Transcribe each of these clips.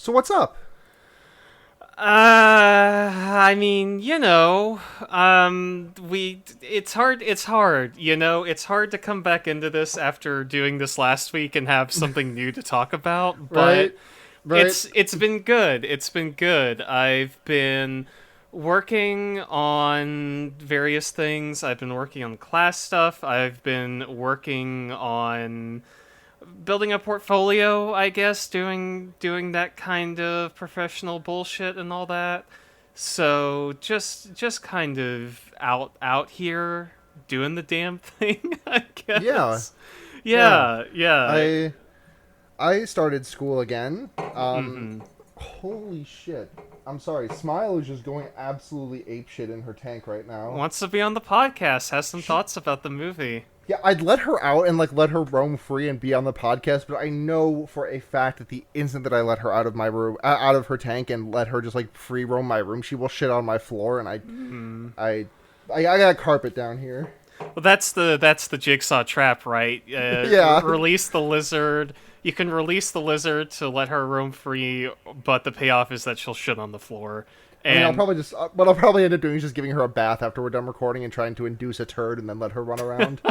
So what's up? I mean, it's hard to come back into this after doing this last week and have something new to talk about, but Right? Right? it's been good. It's been good. I've been working on various things. I've been working on class stuff. I've been working on building a portfolio, I guess, doing that kind of professional bullshit and all that. So just kind of out here doing the damn thing, I Yeah. guess. Yeah. Yeah. I I started school again. Mhm. Holy shit. I'm sorry. Smile is just going absolutely apeshit in her tank right now. Wants to be on the podcast, has some She, thoughts about the movie. yeah, I'd let her out and let her roam free and be on the podcast, but I know for a fact that the instant that I let her out of my room, out of her tank, and let her just free roam my room, she will shit on my floor, and I, I got carpet down here. Well, that's the jigsaw trap, right? Yeah. Release the lizard. You can release the lizard to let her roam free, but the payoff is that she'll shit on the floor. I mean, I'll And probably just what I'll probably end up doing is just giving her a bath after we're done recording and trying to induce a turd and then let her run around.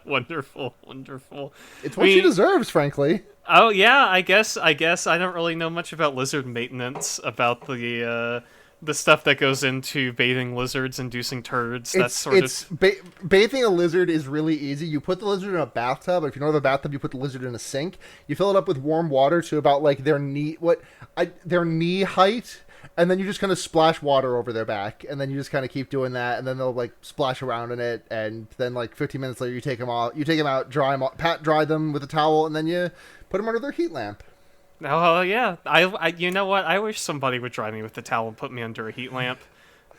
wonderful, wonderful. It's I what she mean, deserves, frankly. oh yeah, I guess I don't really know much about lizard maintenance, about the stuff that goes into bathing lizards, inducing turds. That It's sort it's of. ba- bathing a lizard is really easy. You put the lizard in a bathtub. If you don't have a bathtub, you put the lizard in a sink. You fill it up with warm water to about their knee height, and then you just kind of splash water over their back, and then you just kind of keep doing that, and then they'll splash around in it, and then 15 minutes later you take them out, dry them, pat dry them with a towel, and then you put them under their heat lamp. Oh yeah, you know what? I wish somebody would dry me with the towel and put me under a heat lamp.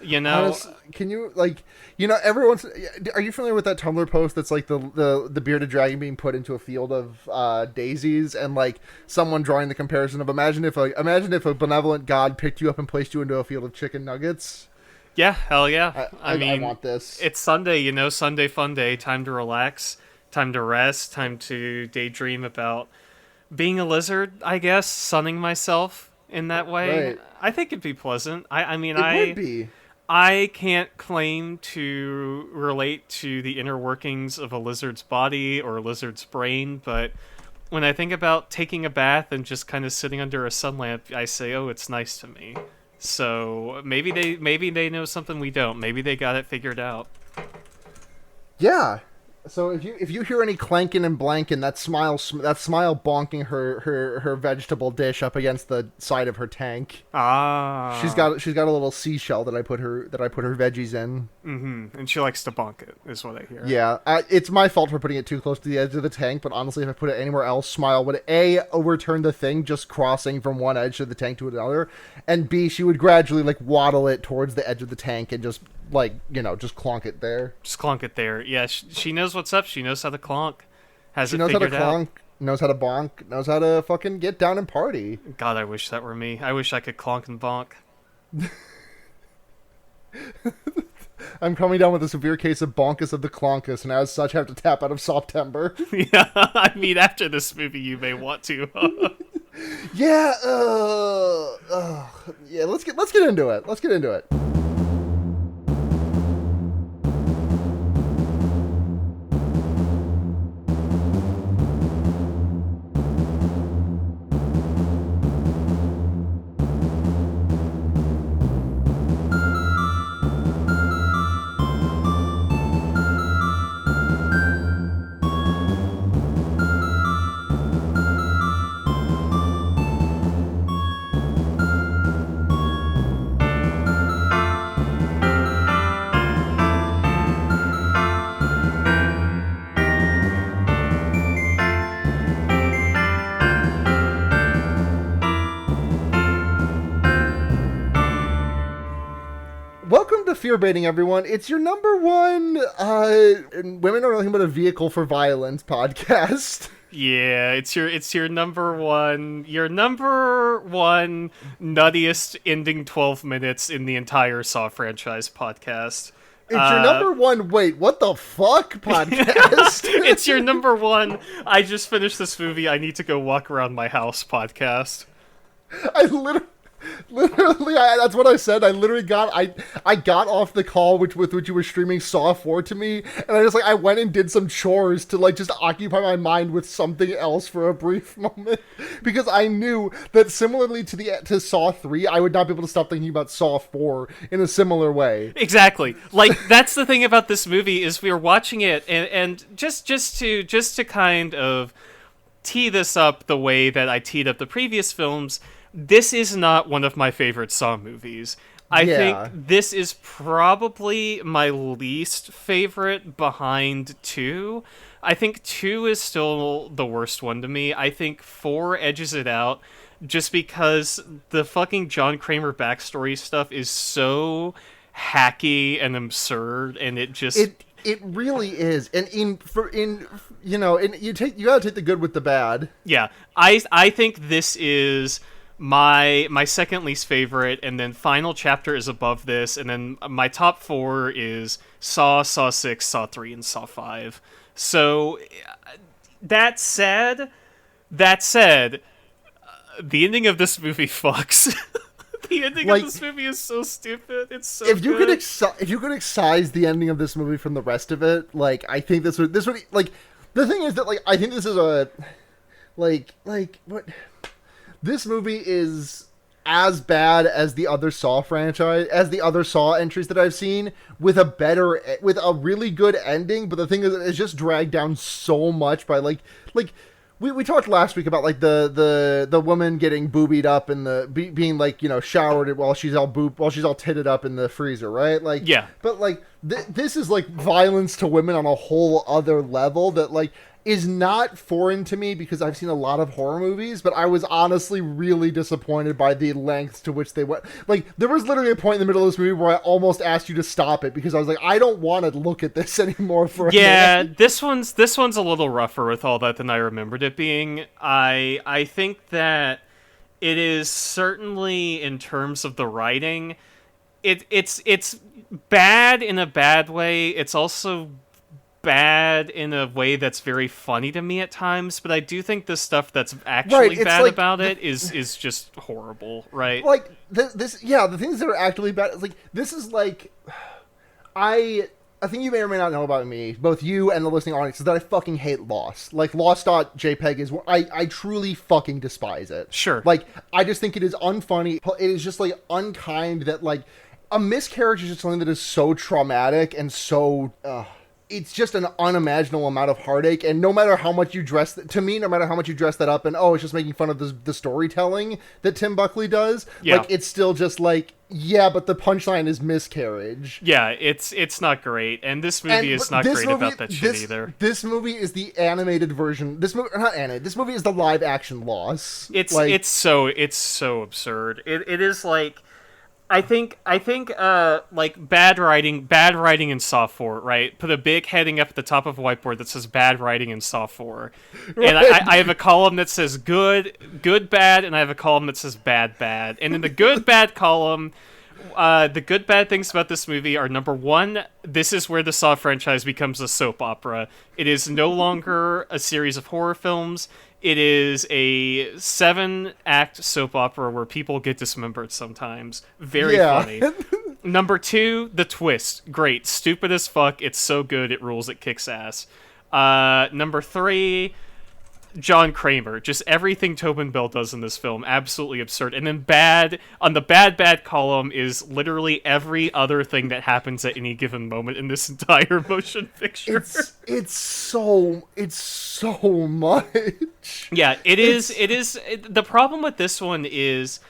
You know, Honest, can you everyone's? Are you familiar with that Tumblr post that's the bearded dragon being put into a field of daisies and someone drawing the comparison of imagine if a benevolent god picked you up and placed you into a field of chicken nuggets. yeah, hell yeah. I, I I mean, want this. it's Sunday, Sunday fun day, time to relax, time to rest, time to daydream about being a lizard, I guess, sunning myself in that way. Right. I think it'd be pleasant. I mean, It would be. I can't claim to relate to the inner workings of a lizard's body or a lizard's brain, but when I think about taking a bath and just kind of sitting under a sun lamp, I say, "Oh, it's nice to me." So maybe they know something we don't. Maybe they got it figured out. Yeah. So if you hear any clanking and blanking, that smile bonking her vegetable dish up against the side of her tank. She's Ah. got a little seashell that I put her veggies in. And she likes to bonk it, is what I hear. Yeah, it's my fault for putting it too close to the edge of the tank. But honestly, if I put it anywhere else, Smile would A, overturn the thing just crossing from one edge of the tank to another, and B, she would gradually waddle it towards the edge of the tank and just just clonk it there. Just clonk it there. Yeah, she knows what's up. She knows how to clonk. Has She it knows how to figured out. clonk, knows how to bonk, knows how to fucking get down and party. God, I wish that were me. I wish I could clonk and bonk. I'm coming down with a severe case of bonkus of the clonkus, and as such, have to tap out of September. Yeah, I mean, after this movie, you may want to. Yeah, yeah. Let's get into it. Let's get into it. Welcome to Fear Baiting, everyone. It's your number one women are nothing but a vehicle for violence podcast. Yeah, it's your number one nuttiest ending 12 minutes in the entire Saw franchise podcast. It's your number one. Wait, what the fuck podcast? It's your number one. I just finished this movie. I need to go walk around my house podcast. I literally, that's what I said. I got off the call with which you were streaming Saw 4 to me, and I went and did some chores to like just occupy my mind with something else for a brief moment, because I knew that similarly to Saw 3, I would not be able to stop thinking about Saw 4 in a similar way. Exactly. Like, that's the thing about this movie is we were watching it, and just to kind of tee this up the way that I teed up the previous films, this is not one of my favorite Saw movies. I Yeah. think this is probably my least favorite behind 2. I think 2 is still the worst one to me. I think 4 edges it out just because the fucking John Kramer backstory stuff is so hacky and absurd, and it just... It really is, and and you gotta take the good with the bad. Yeah, I think this is my second least favorite, and then Final Chapter is above this, and then my top 4 is Saw 6, Saw 3, and Saw 5. So that said, the ending of this movie fucks. The ending of this movie is so stupid. It's so if you good. if you could excise the ending of this movie from the rest of it, like I think this would like the thing is that like I think this is a like what this movie is as bad as the other Saw franchise, as the other Saw entries that I've seen, with a really good ending. But the thing is, it's just dragged down so much by like we talked last week about like the woman getting boobied up and being like, you know, showered while she's all titted up in the freezer, right? Like, yeah. But like this is like violence to women on a whole other level that like is not foreign to me because I've seen a lot of horror movies, but I was honestly really disappointed by the lengths to which they went. Like, there was literally a point in the middle of this movie where I almost asked you to stop it because I was like, I don't want to look at this anymore for a minute. this one's a little rougher with all that than I remembered it being. I think that it is certainly, in terms of the writing, it's bad in a bad way. It's also bad in a way that's very funny to me at times, but I do think the stuff that's actually bad like, about it is just horrible, right? Like the things that are actually bad, like this is like I think you may or may not know about me, both you and the listening audience, is that I fucking hate Lost. Like Lost.jpg is I truly fucking despise it. Sure. Like I just think it is unfunny. It is just like unkind that like a miscarriage is just something that is so traumatic and so it's just an unimaginable amount of heartache, and no matter how much you dress no matter how much you dress that up and it's just making fun of the storytelling that Tim Buckley does, like it's still just like, yeah, but the punchline is miscarriage. Yeah, it's not great, and this movie is not great about that shit either. This movie is the animated version. This movie, not animated. This movie is the live action Lost. It's so absurd. It is like. I think like bad writing in Saw 4, right? Put a big heading up at the top of a whiteboard that says bad writing in Saw 4. Right. And I have a column that says good, bad, and I have a column that says bad. And in the good, bad column, the good, bad things about this movie are, number one, this is where the Saw franchise becomes a soap opera. It is no longer a series of horror films. It is a 7-act soap opera where people get dismembered sometimes. Very funny. Number two, the twist. Great. Stupid as fuck. It's so good. It rules. It kicks ass. Number three, John Kramer. Just everything Tobin Bell does in this film. Absolutely absurd. And then bad, on the bad column is literally every other thing that happens at any given moment in this entire motion picture. It's so much. Yeah, it is. The problem with this one is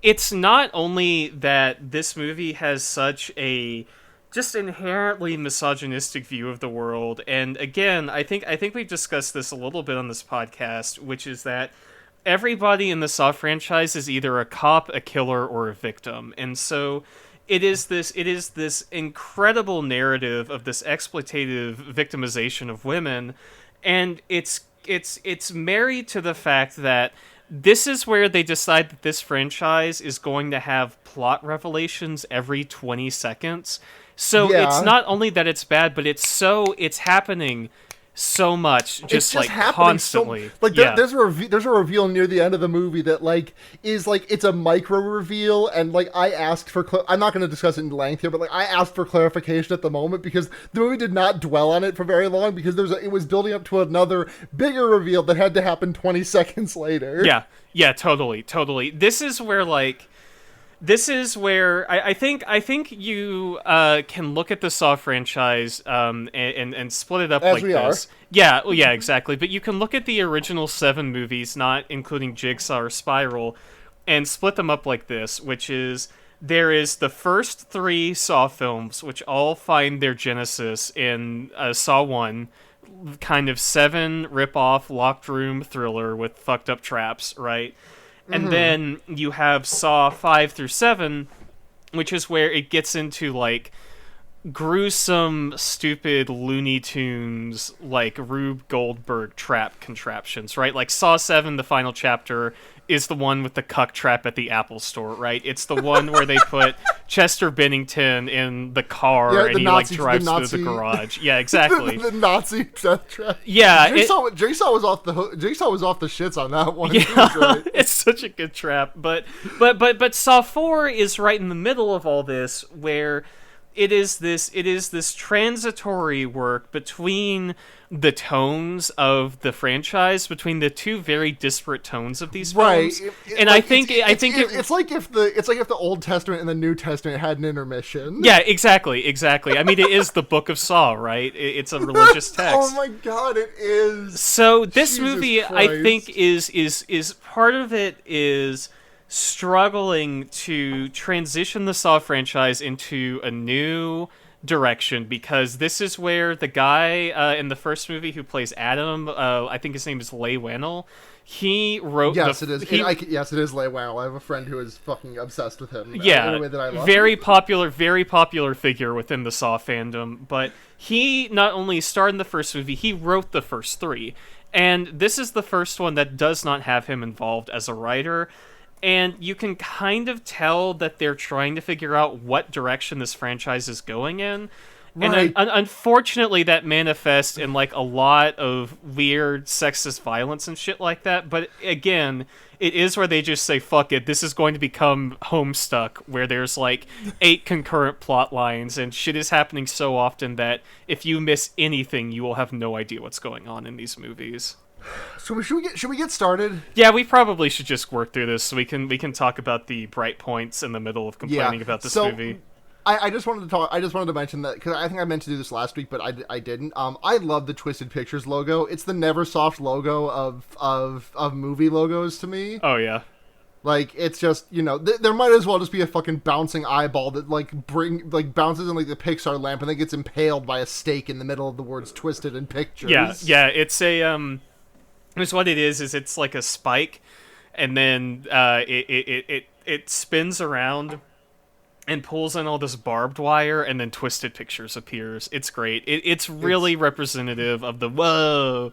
it's not only that this movie has such a just inherently misogynistic view of the world, and again, I think we've discussed this a little bit on this podcast, which is that everybody in the Saw franchise is either a cop, a killer, or a victim, and so it is this incredible narrative of this exploitative victimization of women, and it's married to the fact that this is where they decide that this franchise is going to have plot revelations every 20 seconds. So it's not only that it's bad, but it's happening so much, It's just just like happening so constantly. like Yeah. there's a reveal near the end of the movie that like is like it's a micro reveal, and like I asked for I'm not going to discuss it in length here, but like I asked for clarification at the moment because the movie did not dwell on it for very long because it was building up to another bigger reveal that had to happen 20 seconds later. Yeah. Yeah, totally, totally. I think you can look at the Saw franchise and split it up As like we are. this. Yeah, well, yeah, exactly. But you can look at the original 7 movies, not including Jigsaw or Spiral, and split them up like this, which is there is the first 3 Saw films, which all find their genesis in Saw 1, kind of 7 rip-off locked room thriller with fucked up traps, right? And then you have Saw 5 through 7, which is where it gets into like gruesome, stupid Looney Tunes, like Rube Goldberg trap contraptions, right? Like Saw 7, the final chapter, is the one with the cuck trap at the Apple store, right? It's the one where they put Chester Bennington in the car Yeah, and he like drives through the garage. Yeah, exactly. the Nazi death trap. Yeah, Jigsaw was off the Jigsaw was off the shits on that one. yeah, it's such a good trap. But Saw 4 is right in the middle of all this, where it is this transitory work between the tones of the franchise, between the 2 very disparate tones of these films. And like, it's like if the Old Testament and the New Testament had an intermission. yeah, exactly. I mean, it is the Book of Saw, right? It's a religious text. Oh my god, it is. So this Jesus movie, Christ. I think, is part of it is struggling to transition the Saw franchise into a new direction, because this is where the guy in the first movie who plays Adam, I think his name is Leigh Whannell, he wrote Yes, it is. Yes, it is Leigh Whannell. I have a friend who is fucking obsessed with him. Yeah, in a way that I love. very popular figure within the Saw fandom. But he not only starred in the first movie, he wrote the first 3. And this is the first one that does not have him involved as a writer. And you can kind of tell that they're trying to figure out what direction this franchise is going in. Right. And unfortunately, that manifests in like a lot of weird sexist violence and shit like that. But again, it is where they just say, fuck it, this is going to become Homestuck, where there's like 8 concurrent plot lines and shit is happening so often that if you miss anything, you will have no idea what's going on in these movies. So should we get started? Yeah, we probably should just work through this so we can talk about the bright points in the middle of complaining about this movie. I just wanted to mention that because I think I meant to do this last week, but I didn't. I love the Twisted Pictures logo. It's the Neversoft logo of movie logos to me. Oh yeah. Like, it's just, there might as well just be a fucking bouncing eyeball that bounces in like the Pixar lamp and then gets impaled by a stake in the middle of the words Twisted in Pictures. Yeah, it's a it's what it is it's like a spike, and then it spins around and pulls in all this barbed wire, and then Twisted Pictures appears. It's great. It's really representative of the whoa,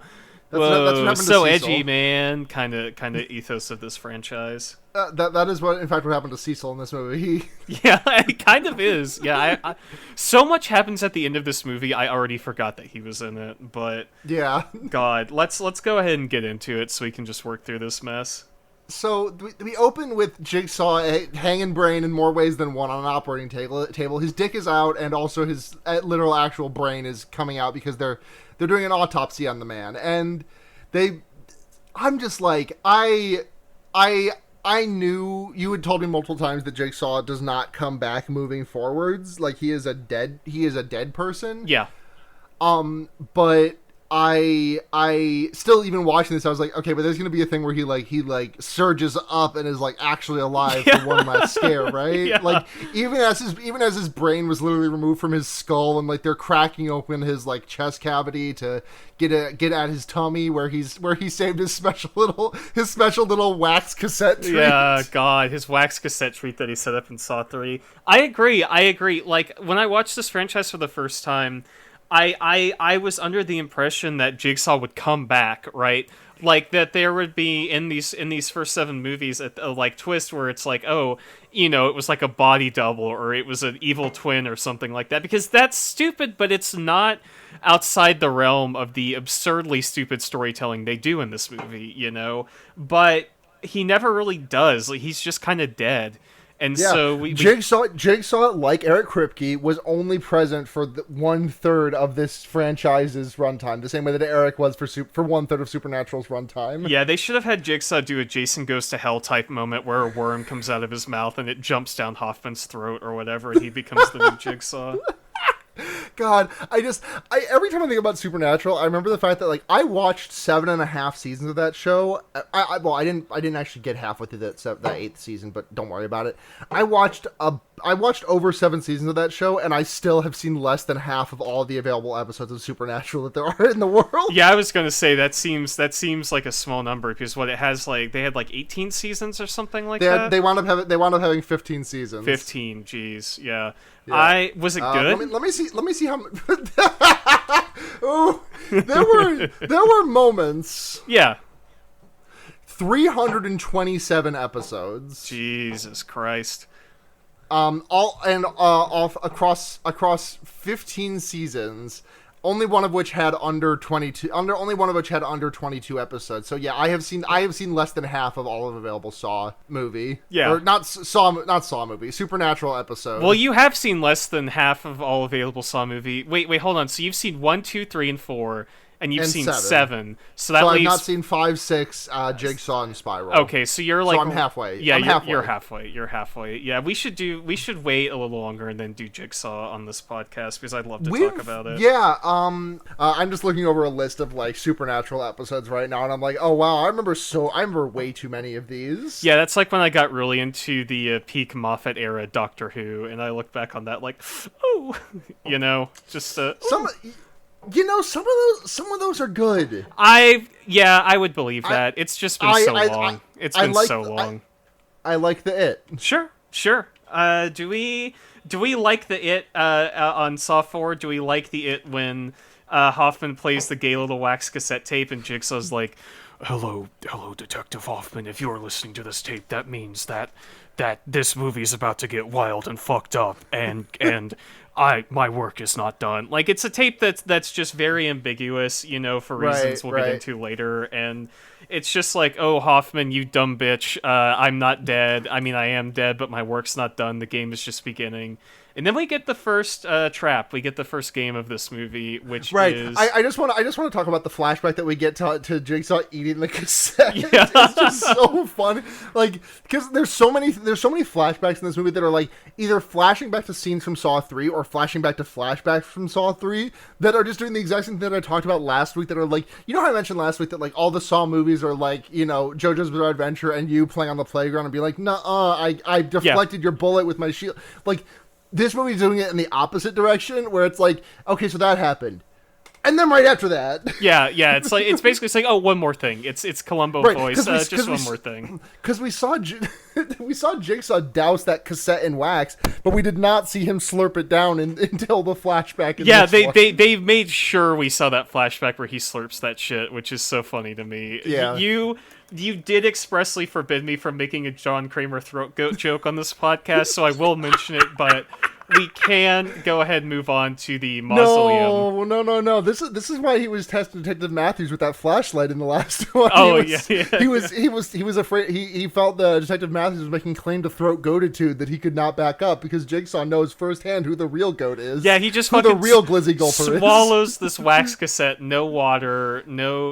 that's so to edgy, Cecil. man, kind of ethos of this franchise. That is what, in fact, what happened to Cecil in this movie. Yeah, it kind of is. Yeah, I so much happens at the end of this movie. I already forgot that he was in it, but Yeah. God, let's go ahead and get into it so we can just work through this mess. So we open with Jigsaw hanging brain in more ways than one on an operating table. His dick is out, and also his literal actual brain is coming out because they're doing an autopsy on the man. And I'm just like, I knew you had told me multiple times that Jigsaw does not come back moving forwards. Like, he is a dead person. Yeah. But I still, even watching this, I was like, okay, but there's gonna be a thing where he surges up and is like actually alive for one last scare, right? Yeah. Like, even as his brain was literally removed from his skull, and like they're cracking open his like chest cavity to get at his tummy where he saved his special little wax cassette treat. Yeah, God, his wax cassette treat that he set up in Saw 3. I agree. Like, when I watched this franchise for the first time, I was under the impression that Jigsaw would come back, right? like that there would be in these first 7 movies a like twist where it's like, oh, it was like a body double or it was an evil twin or something like that, because that's stupid, but it's not outside the realm of the absurdly stupid storytelling they do in this movie. But he never really does. Like, he's just kind of dead. And Yeah, so we Jigsaw, like Eric Kripke, was only present for 1/3 of this franchise's runtime, the same way that Eric was for 1/3 of Supernatural's runtime. Yeah, they should have had Jigsaw do a Jason Goes to Hell type moment where a worm comes out of his mouth and it jumps down Hoffman's throat or whatever, and he becomes the new Jigsaw. God, every time I think about Supernatural, I remember the fact that like I watched 7.5 seasons of that show. I didn't actually get halfway through that 8th season, but don't worry about it. I watched over 7 seasons of that show, and I still have seen less than half of all the available episodes of Supernatural that there are in the world. Yeah, I was gonna say that seems like a small number, because what it has, like, they had like 18 seasons or something like that. They wound up having 15 seasons. 15, jeez, yeah. Yeah. Was it good? Let me see how. Oh, there were moments. Yeah. 327 episodes. Jesus Christ. Off across 15 seasons. Only one of which had under 22 episodes. So yeah, I have seen less than half of all of available Saw movie. Yeah. Or not Saw movie, Supernatural episode. Well, you have seen less than half of all available Saw movie. Wait, hold on. So you've seen 1, 2, 3, and 4, and you've seen 7. So that I've leaves... not seen 5, 6, Jigsaw, and Spiral. Okay, so you're like... So I'm halfway. Yeah, I'm you're halfway. You're halfway. Yeah, we should wait a little longer and then do Jigsaw on this podcast, because I'd love to talk about it. Yeah, I'm just looking over a list of like Supernatural episodes right now, and I'm like, oh wow, I remember way too many of these. Yeah, that's like when I got really into the peak Moffat era Doctor Who, and I look back on that like, oh, just some of those are good. I would believe that. It's just been so long. It's been so long. I like the It. Sure. Do we like the It on Saw 4? Do we like the It when Hoffman plays the gay little wax cassette tape and Jigsaw's like, hello, Detective Hoffman, if you're listening to this tape, that means that this movie's about to get wild and fucked up, and my work is not done. Like, it's a tape that's just very ambiguous, for reasons we'll get into later, and it's just like, oh, Hoffman, you dumb bitch, I'm not dead. I mean, I am dead, but my work's not done. The game is just beginning. And then we get the first trap. We get the first game of this movie, which is... I just want to talk about the flashback that we get to Jigsaw eating the cassette. Yeah. It's just so funny. Like, because there's so many flashbacks in this movie that are like either flashing back to scenes from Saw 3 or flashing back to flashbacks from Saw 3 that are just doing the exact same thing that I talked about last week, that are like, how I mentioned last week that like all the Saw movies are like, JoJo's Bizarre Adventure and you playing on the playground and be like, nuh-uh, I deflected your bullet with my shield. Like, this movie's doing it in the opposite direction, where it's like, okay, so that happened, and then right after that, yeah, it's basically saying, oh, one more thing. It's Columbo voice, just one more thing. Because we saw Jigsaw douse that cassette in wax, but we did not see him slurp it down until the flashback. They made sure we saw that flashback where he slurps that shit, which is so funny to me. Yeah. You did expressly forbid me from making a John Kramer throat goat joke on this podcast, so I will mention it, but we can go ahead and move on to the mausoleum. No. This is why he was testing Detective Matthews with that flashlight in the last one. Oh, yeah. He was afraid. He felt the Detective Matthews was making claim to throat goatitude that he could not back up, because Jigsaw knows firsthand who the real goat is. Yeah, he just who the real glizzy gulper swallows this wax cassette, no water,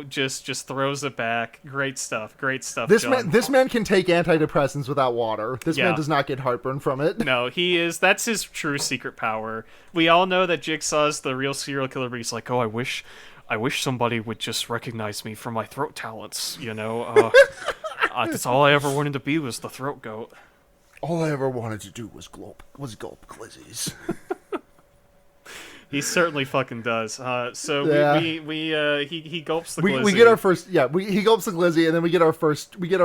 just throws it back. Great stuff. This man can take antidepressants without water. This man does not get heartburn from it. No, that's his true secret power. We all know that Jigsaw's the real serial killer, but he's like, oh, I wish somebody would just recognize me for my throat talents, that's all I ever wanted to be, was the throat goat. All I ever wanted to do was gulp glizzies. He certainly fucking does. So Yeah. he gulps the We glizzy. get our first he gulps the glizzy, and then we get our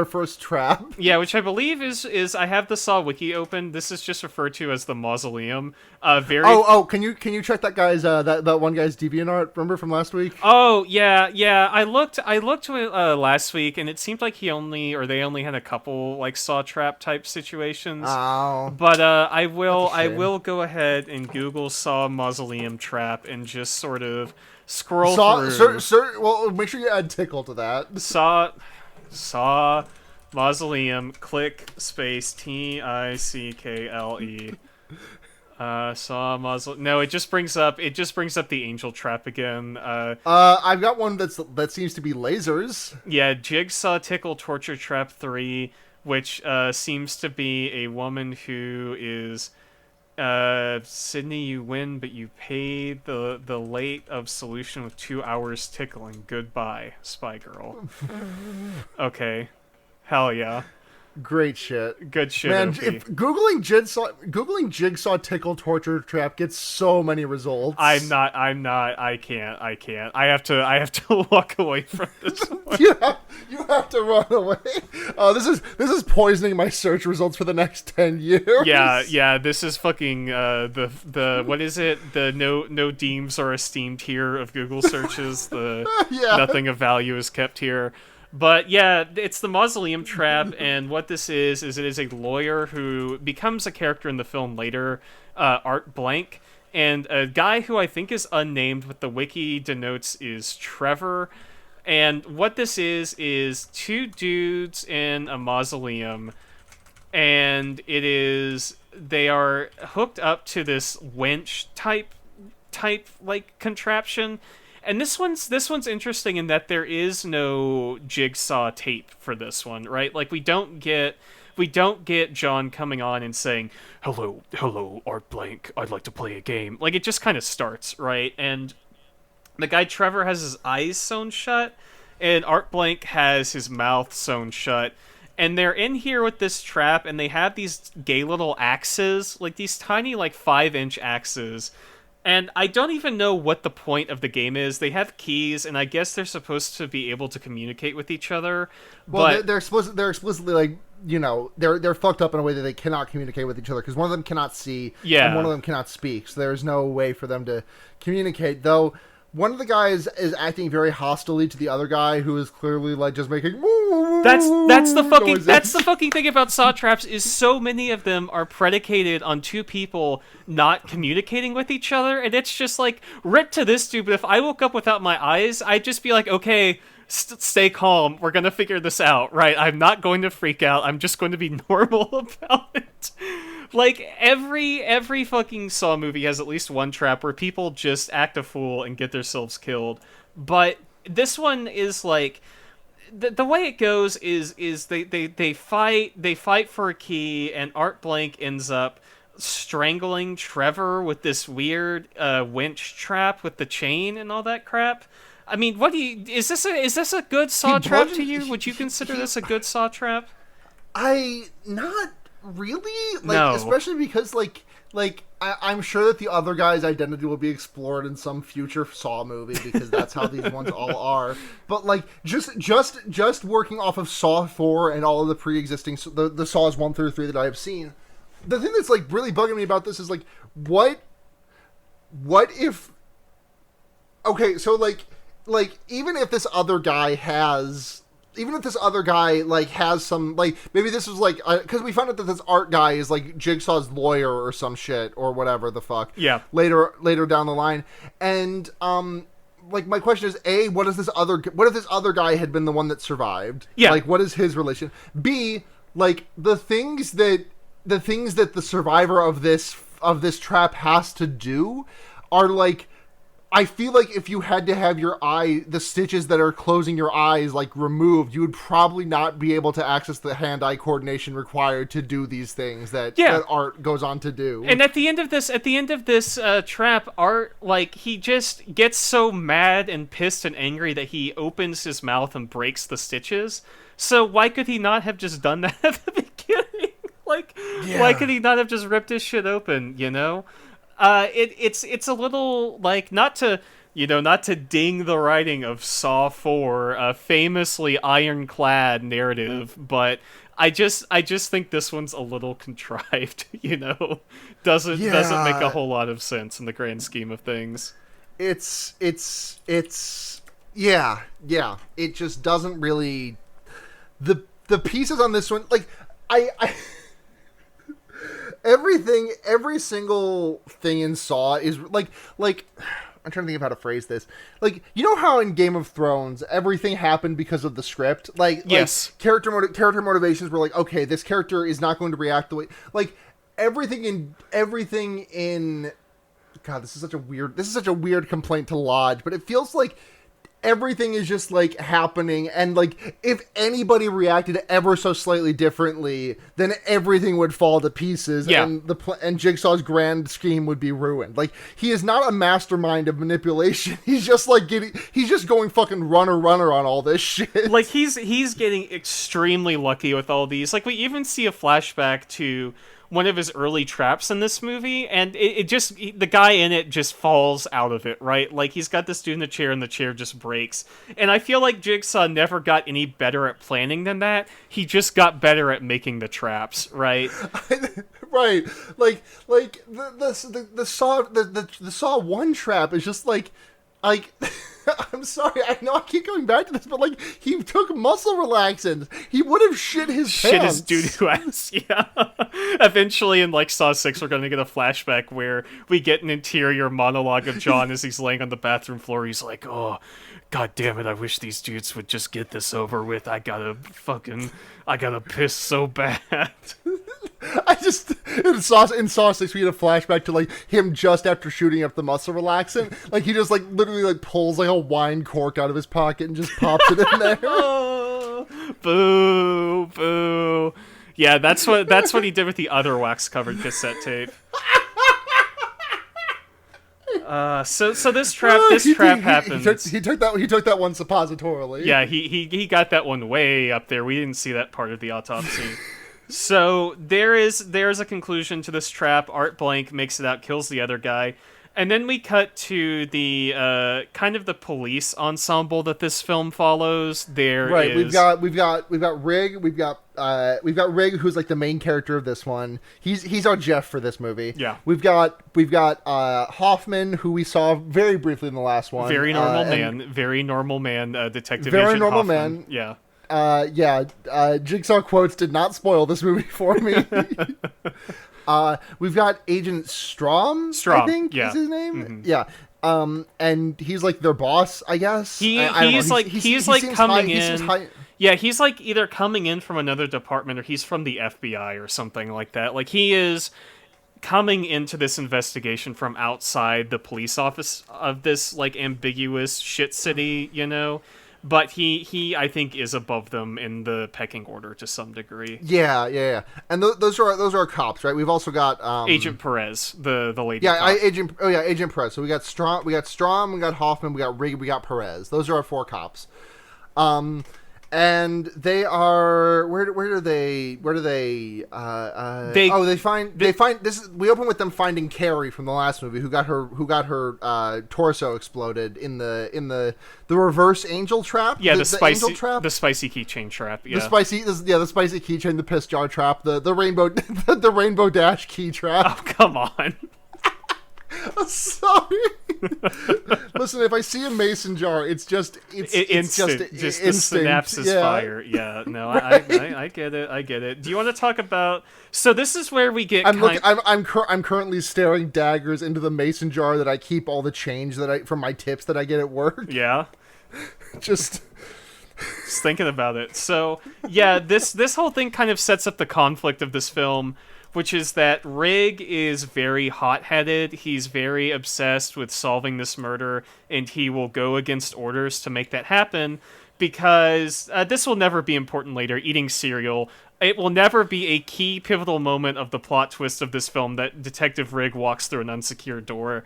first trap. Yeah, which I believe is I have the Saw wiki open. This is just referred to as the mausoleum. Very. Oh, can you check that guy's that one guy's DeviantArt? Remember from last week? Oh yeah. I looked last week, and it seemed like they only had a couple like Saw trap type situations. Oh, But I will that's a shame. go ahead and Google Saw mausoleum trap and just sort of scroll through Well, make sure you add tickle to that. Saw mausoleum. Click space Tickle. Saw mausoleum. No, it just brings up the angel trap again. I've got one that seems to be lasers. Yeah, Jigsaw Tickle Torture Trap 3, which seems to be a woman who is Sydney, you win, but you pay the late of solution with 2 hours tickling. Goodbye, Spy Girl. Okay. Hell yeah. Great shit. Good shit, Man, OP. if googling jigsaw tickle torture trap gets so many results. I can't. I have to walk away from this one. You have to run away. This is poisoning my search results for the next 10 years. Yeah, this is fucking the what is it? The no deems are esteemed here of Google searches. The Yeah. nothing of value is kept here. But yeah, it's the mausoleum trap, and what this is it is a lawyer who becomes a character in the film later, Art Blank, and a guy who I think is unnamed, what the wiki denotes is Trevor. And what this is two dudes in a mausoleum, and they are hooked up to this winch type like contraption. And this one's interesting in that there is no jigsaw tape for this one, right? Like we don't get John coming on and saying, hello, Art Blank, I'd like to play a game. Like it just kind of starts, right? And the guy Trevor has his eyes sewn shut, and Art Blank has his mouth sewn shut. And they're in here with this trap, and they have these gay little axes, like these tiny, like 5-inch axes. And I don't even know what the point of the game is. They have keys, and I guess they're supposed to be able to communicate with each other. Well, But they're explicitly like, they're fucked up in a way that they cannot communicate with each other because one of them cannot see, Yeah. and one of them cannot speak. So there's no way for them to communicate. Though one of the guys is acting very hostilely to the other guy, who is clearly like just making. that's noises. the fucking thing about saw traps is so many of them are predicated on two people not communicating with each other, and it's just like rip to this dude. But if I woke up without my eyes, I'd just be like, okay. Stay calm. We're gonna figure this out, right? I'm not going to freak out. I'm just going to be normal about it. Like every fucking Saw movie has at least one trap where people just act a fool and get themselves killed. But this one is like the way it goes is they fight for a key, and Art Blank ends up strangling Trevor with this weird winch trap with the chain and all that crap. I mean, is this a good Saw trap to you? Would you consider this a good Saw trap? Not really. No. Especially because I'm sure that the other guy's identity will be explored in some future Saw movie because that's how these ones all are. But like just working off of Saw 4 and all of the pre-existing the Saws 1 through 3 that I have seen, the thing that's like really bugging me about this is like what if so even if this other guy has some like maybe this was like because we found out that this art guy is like Jigsaw's lawyer or some shit or whatever the fuck later down the line, and like my question is what if this other guy had been the one that survived, like what is his relation, b like the things that the survivor of this trap has to do are like, I feel like if you had to have the stitches that are closing your eyes, like, removed, you would probably not be able to access the hand-eye coordination required to do these things that Art goes on to do. And at the end of this trap, Art, like, he just gets so mad and pissed and angry that he opens his mouth and breaks the stitches. So why could he not have just done that at the beginning? Why could he not have just ripped his shit open, you know? It's a little like not to ding the writing of Saw 4, a famously ironclad narrative, but I just think this one's a little contrived. Doesn't make a Yeah, whole lot of sense in the grand scheme of things. it's yeah. It just doesn't really the pieces on this one like I every single thing in Saw is like I'm trying to think of how to phrase this. Like, you know how in Game of Thrones everything happened because of the script? Yes. Character motivations were like, okay, this character is not going to react the way like everything in God, this is such a weird complaint to lodge, but it feels like everything is just like happening, and like if anybody reacted ever so slightly differently, then everything would fall to pieces, Yeah. and and Jigsaw's grand scheme would be ruined. Like, he is not a mastermind of manipulation. He's just going fucking runner on all this shit. Like he's getting extremely lucky with all these. Like we even see a flashback to one of his early traps in this movie, and the guy in it just falls out of it, right? Like he's got this dude in the chair and the chair just breaks. And I feel like Jigsaw never got any better at planning than that. He just got better at making the traps, right? Right. Like the Saw 1 trap is just like I'm sorry, I know I keep going back to this, but like, he took muscle relaxants. He would have shit his pants. Doo-doo ass, yeah. Eventually in like Saw 6 we're gonna get a flashback where we get an interior monologue of John as he's laying on the bathroom floor. He's like, oh, God damn it, I wish these dudes would just get this over with. I gotta piss so bad. In Saw 6 we get a flashback to like him just after shooting up the muscle relaxant. Like, he just like literally like pulls like a wine cork out of his pocket and just pops it in there. Oh, boo, boo. Yeah, that's what he did with the other wax covered cassette tape. So this trap happens. He took that one suppositorily. Yeah, he got that one way up there. We didn't see that part of the autopsy. So there's a conclusion to this trap. Art Blank makes it out, kills the other guy, and then we cut to the kind of the police ensemble that this film follows. We've got Rig, we've got Rig, who's like the main character of this one. He's our Jeff for this movie. Yeah. We've got Hoffman, who we saw very briefly in the last one. Very normal man, Detective very Agent normal Hoffman. man. Yeah. Jigsaw quotes did not spoil this movie for me. We've got Agent Strom, I think is his name. Mm-hmm. Yeah. And he's like their boss, I guess. He's like coming in. Yeah, he's like either coming in from another department or he's from the FBI or something like that. Like, he is coming into this investigation from outside the police office of this like ambiguous shit city, But he I think is above them in the pecking order to some degree. Yeah. And those are cops, right? We've also got Agent Perez, the lady. Yeah, cop. Agent Perez. So we got Strom, we got Hoffman, we got Rig, we got Perez. Those are our 4 cops. And they are we open with them finding Carrie from the last movie, who got her torso exploded in the reverse angel trap. Yeah, the spicy angel trap? The spicy keychain trap. Yeah. The spicy keychain, the piss jar trap, the rainbow the rainbow dash key trap. Oh, come on. I'm sorry. Listen, if I see a mason jar, it's just instant. Just the synapses fire. Yeah, no, I get it. Do you want to talk about? So this is where we get. I'm currently staring daggers into the mason jar that I keep all the change from my tips that I get at work. Yeah. Just thinking about it. So yeah, this whole thing kind of sets up the conflict of this film, which is that Rig is very hot-headed, he's very obsessed with solving this murder, and he will go against orders to make that happen, because this will never be important later, eating cereal. It will never be a key pivotal moment of the plot twist of this film that Detective Rig walks through an unsecured door.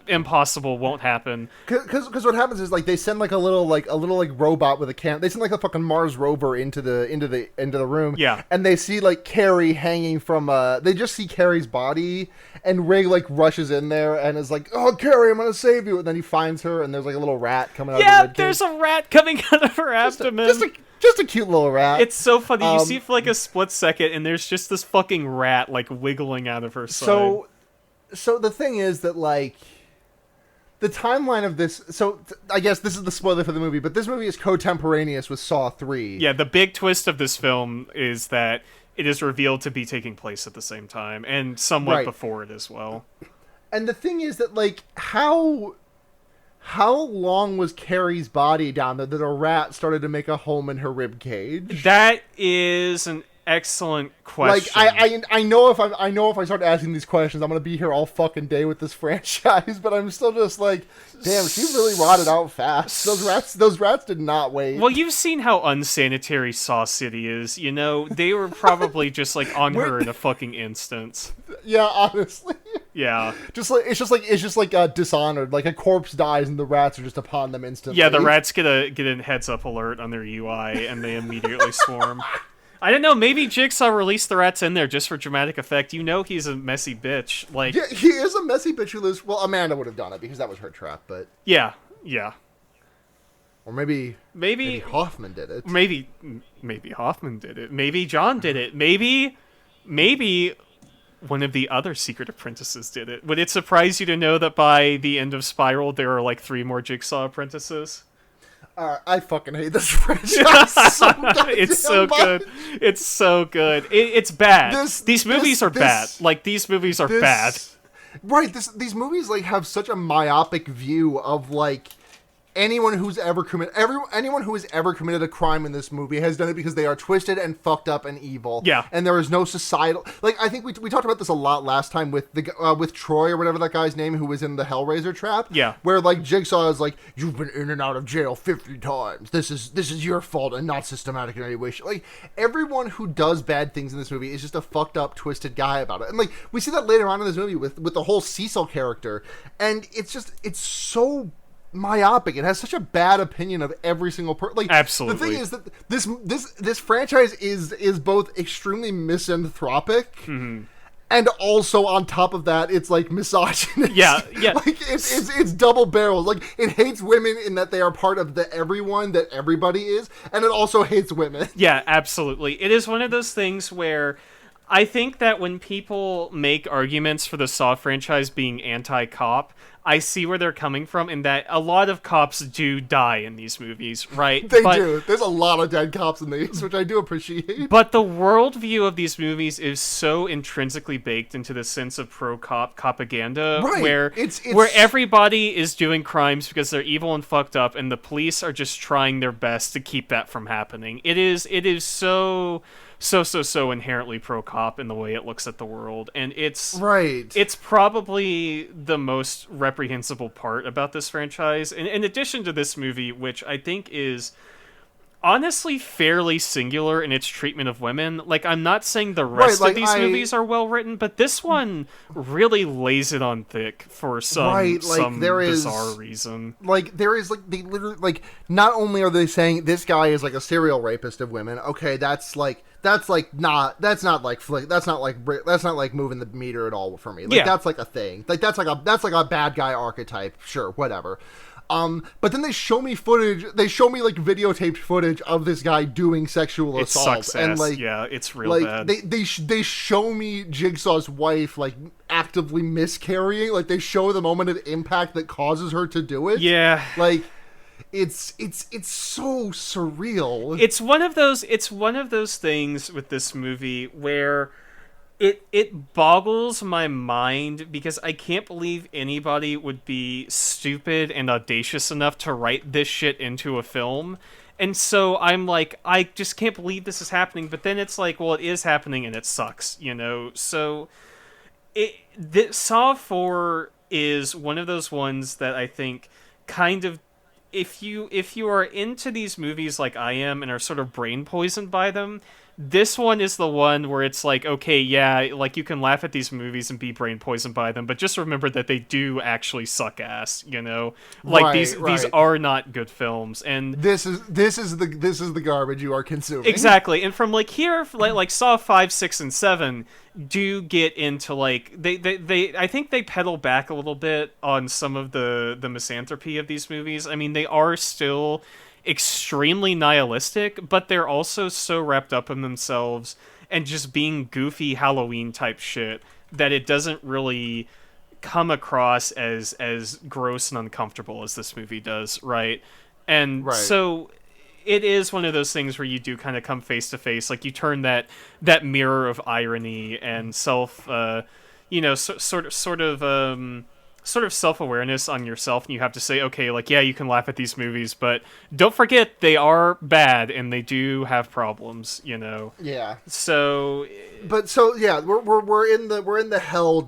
impossible, won't happen. Because what happens is like they send like a little robot with a they send like a fucking Mars rover into the room. Yeah. And they see like Carrie hanging from they just see Carrie's body, and Ray like rushes in there and is like, "Oh, Carrie, I'm gonna save you." And then he finds her, and there's like a little rat coming out of the Yeah, ribcage. there's a rat coming out of her abdomen. Just a cute little rat. It's so funny. You see for like a split second, and there's just this fucking rat like wiggling out of her side. So the thing is that like the timeline of this. So I guess this is the spoiler for the movie, but this movie is contemporaneous with Saw 3. Yeah, the big twist of this film is that it is revealed to be taking place at the same time, and somewhat before it as well. And the thing is that like how long was Carrie's body down there that a rat started to make a home in her rib cage? That is an excellent question. Like I know if I start asking these questions, I'm gonna be here all fucking day with this franchise. But I'm still just like, damn, she really rotted out fast. Those rats did not wait. Well, you've seen how unsanitary Saw City is. You know, they were probably just like on her in a fucking instant. Yeah, honestly. Yeah. It's just like Dishonored. Like a corpse dies and the rats are just upon them instantly. Yeah, the rats get a heads up alert on their UI and they immediately swarm. I don't know, maybe Jigsaw released the rats in there just for dramatic effect. You know he's a messy bitch. Like, yeah, he is a messy bitch who lives. Well, Amanda would have done it because that was her trap, but yeah. Or maybe Hoffman did it. Maybe Hoffman did it. Maybe John did it. Maybe one of the other secret apprentices did it. Would it surprise you to know that by the end of Spiral there are like 3 more Jigsaw apprentices? I fucking hate this franchise so It's so good. It's so good. It's bad. These movies are bad. Like, these movies are bad. Right, these movies, like, have such a myopic view of, like, anyone who has ever committed a crime in this movie has done it because they are twisted and fucked up and evil. Yeah. And there is no societal... Like, I think we talked about this a lot last time with with Troy or whatever that guy's name who was in the Hellraiser trap. Yeah. Where, like, Jigsaw is like, "You've been in and out of jail 50 times. This is your fault and not systematic in any way." Like, everyone who does bad things in this movie is just a fucked up, twisted guy about it. And, like, we see that later on in this movie with the whole Cecil character. And it's so myopic. It has such a bad opinion of every single person. Like, absolutely. The thing is that this franchise is both extremely misanthropic, and also on top of that, it's like misogynist. Yeah. Like it's double barrel. Like, it hates women in that they are part of the everyone that everybody is, and it also hates women. Yeah, absolutely. It is one of those things where I think that when people make arguments for the Saw franchise being anti-cop, I see where they're coming from in that a lot of cops do die in these movies, right? They do. There's a lot of dead cops in these, which I do appreciate. But the worldview of these movies is so intrinsically baked into the sense of pro-cop propaganda, right. where everybody is doing crimes because they're evil and fucked up, and the police are just trying their best to keep that from happening. It is so inherently pro-cop in the way it looks at the world, and it's probably the most reprehensible part about this franchise, in addition to this movie, which I think is honestly fairly singular in its treatment of women. Like, I'm not saying the rest of these movies are well written, but this one really lays it on thick for some bizarre reason. Like, there is, like, they literally, like, not only are they saying this guy is like a serial rapist of women, okay, that's not like moving the meter at all for me. Like, that's like a thing. Like, that's like a bad guy archetype. Sure, whatever. But then they show me footage. They show me like videotaped footage of this guy doing sexual assault. Sucks and ass. like, yeah, it's real bad. They show me Jigsaw's wife like actively miscarrying. Like, they show the moment of impact that causes her to do it. Yeah, like it's so surreal. It's one of those things with this movie where it boggles my mind because I can't believe anybody would be stupid and audacious enough to write this shit into a film. And so I'm like, I just can't believe this is happening. But then it's like, well, it is happening and it sucks, you know? So Saw 4 is one of those ones that I think kind of, if you are into these movies like I am and are sort of brain poisoned by them, This one is the one where it's like, okay, yeah, like you can laugh at these movies and be brain poisoned by them, but just remember that they do actually suck ass, you know? Like Right, these right. are not good films. And This is the garbage you are consuming. exactly. And from like here, like Saw 5, 6, and 7 do get into like they I think they pedal back a little bit on some of the misanthropy of these movies. I mean, they are still extremely nihilistic, but they're also so wrapped up in themselves and just being goofy Halloween type shit that it doesn't really come across as gross and uncomfortable as this movie does, right? And Right. so it is one of those things where you do kind of come face to face, like you turn that mirror of irony and self, sort of self-awareness on yourself, and you have to say, okay, like, yeah, you can laugh at these movies, but don't forget they are bad and they do have problems, you know. Yeah. So But so yeah, we're in the hell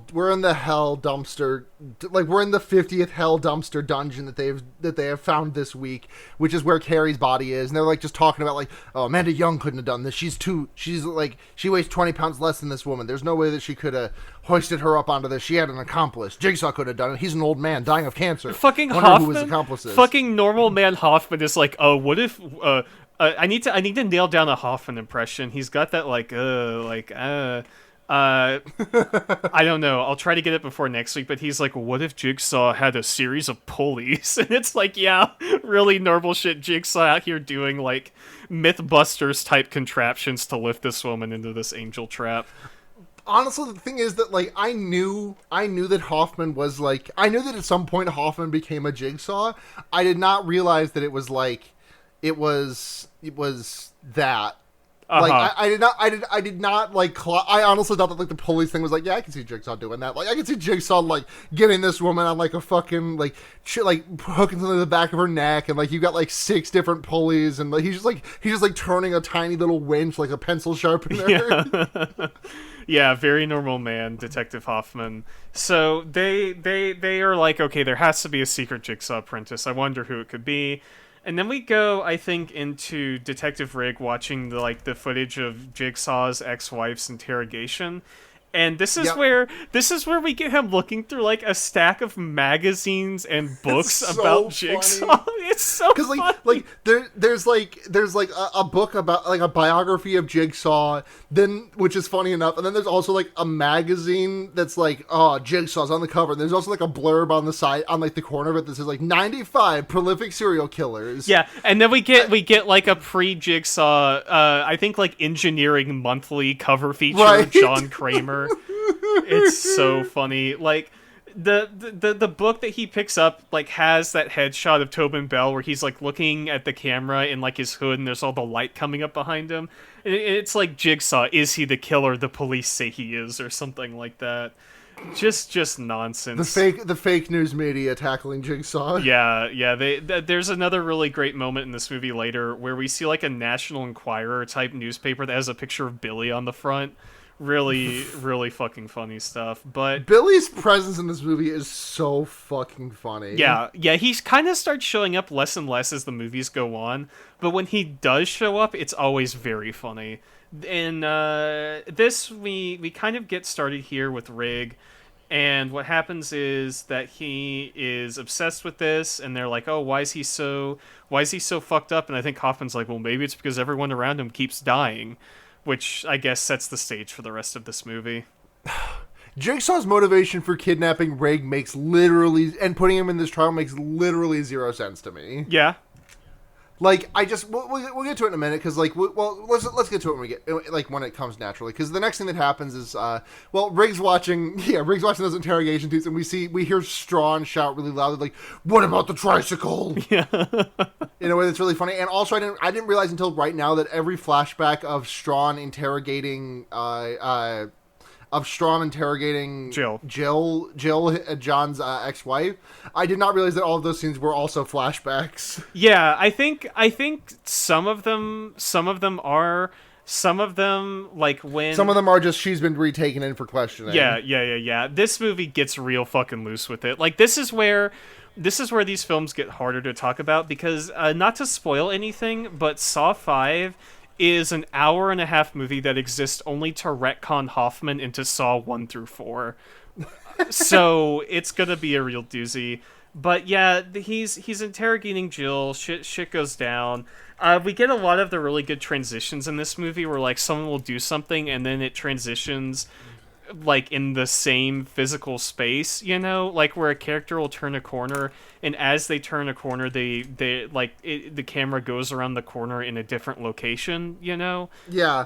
dumpster, like we're in the 50th hell dumpster dungeon that they have found this week, which is where Carrie's body is, and they're like just talking about like, oh, Amanda Young couldn't have done this. She's like, she weighs 20 pounds less than this woman. There's no way that she could have hoisted her up onto this. She had an accomplice. Jigsaw could have done it. He's an old man dying of cancer. fucking Wonder who his Hoffman, accomplice is. fucking normal man Hoffman is like, oh, what if I need to nail down a Hoffman impression. He's got that I don't know. I'll try to get it before next week, but he's like, what if Jigsaw had a series of pulleys? And it's like, yeah, really normal shit. Jigsaw out here doing like Mythbusters type contraptions to lift this woman into this angel trap. Honestly, the thing is that like I knew that Hoffman was like, I knew that at some point Hoffman became a Jigsaw. I did not realize that it was that. Like I did not like. I honestly thought that like the police thing was like, yeah, I can see Jigsaw doing that. Like I can see Jigsaw like getting this woman on like a fucking like shit, like hooking something to the back of her neck, and like you got like 6 different pulleys, and like he's just like turning a tiny little winch like a pencil sharpener. Yeah. Yeah, very normal man, Detective Hoffman. So they are like, okay, there has to be a secret Jigsaw apprentice. I wonder who it could be. And then we go, I think, into Detective Rig watching the footage of Jigsaw's ex-wife's interrogation. And Yep. this is where we get him looking through like a stack of magazines and books It's about so Jigsaw. funny. It's so Because funny. there's like a book about like a biography of Jigsaw, then which is funny enough, and then there's also like a magazine that's like, oh, Jigsaw's on the cover. And there's also like a blurb on the side on like the corner of it that says like 95 prolific serial killers. Yeah, and then we get like a pre-Jigsaw, I think like Engineering Monthly cover feature Right. of John Kramer. It's so funny. Like the book that he picks up like has that headshot of Tobin Bell where he's like looking at the camera in like his hood and there's all the light coming up behind him. And it's like Jigsaw, is he the killer the police say he is, or something like that. Just nonsense. The fake news media tackling Jigsaw. Yeah. There's another really great moment in this movie later where we see like a National Enquirer type newspaper that has a picture of Billy on the front. Really, really fucking funny stuff. But Billy's presence in this movie is so fucking funny. yeah, he kind of starts showing up less and less as the movies go on. But when he does show up, it's always very funny. In this, we kind of get started here with Rig. And what happens is that he is obsessed with this, and they're like, "Oh, why is he so fucked up?" And I think Hoffman's like, "Well, maybe it's because everyone around him keeps dying," which I guess sets the stage for the rest of this movie. Jigsaw's motivation for kidnapping Rig makes literally, and putting him in this trial makes literally 0 sense to me. Yeah, Like, we'll get to it in a minute, because like, let's get to it when we get, like, when it comes naturally, because the next thing that happens is, Riggs watching those interrogation tapes, and we hear Strawn shout really loudly, like, "What about the tricycle?" yeah, In a way that's really funny. And also, I didn't realize until right now that every flashback of Strawn interrogating Jill, John's ex-wife. I did not realize that all of those scenes were also flashbacks. yeah. I think some of them are. Some of them, like when Some of them are just she's been retaken in for questioning. Yeah. This movie gets real fucking loose with it. Like this is where these films get harder to talk about because not to spoil anything, but Saw 5 is an hour-and-a-half movie that exists only to retcon Hoffman into Saw 1 through 4. So it's gonna be a real doozy. But yeah, he's interrogating Jill. Shit goes down. We get a lot of the really good transitions in this movie where like someone will do something and then it transitions like in the same physical space, you know, like where a character will turn a corner and as they turn a corner they like the camera goes around the corner in a different location, you know. Yeah.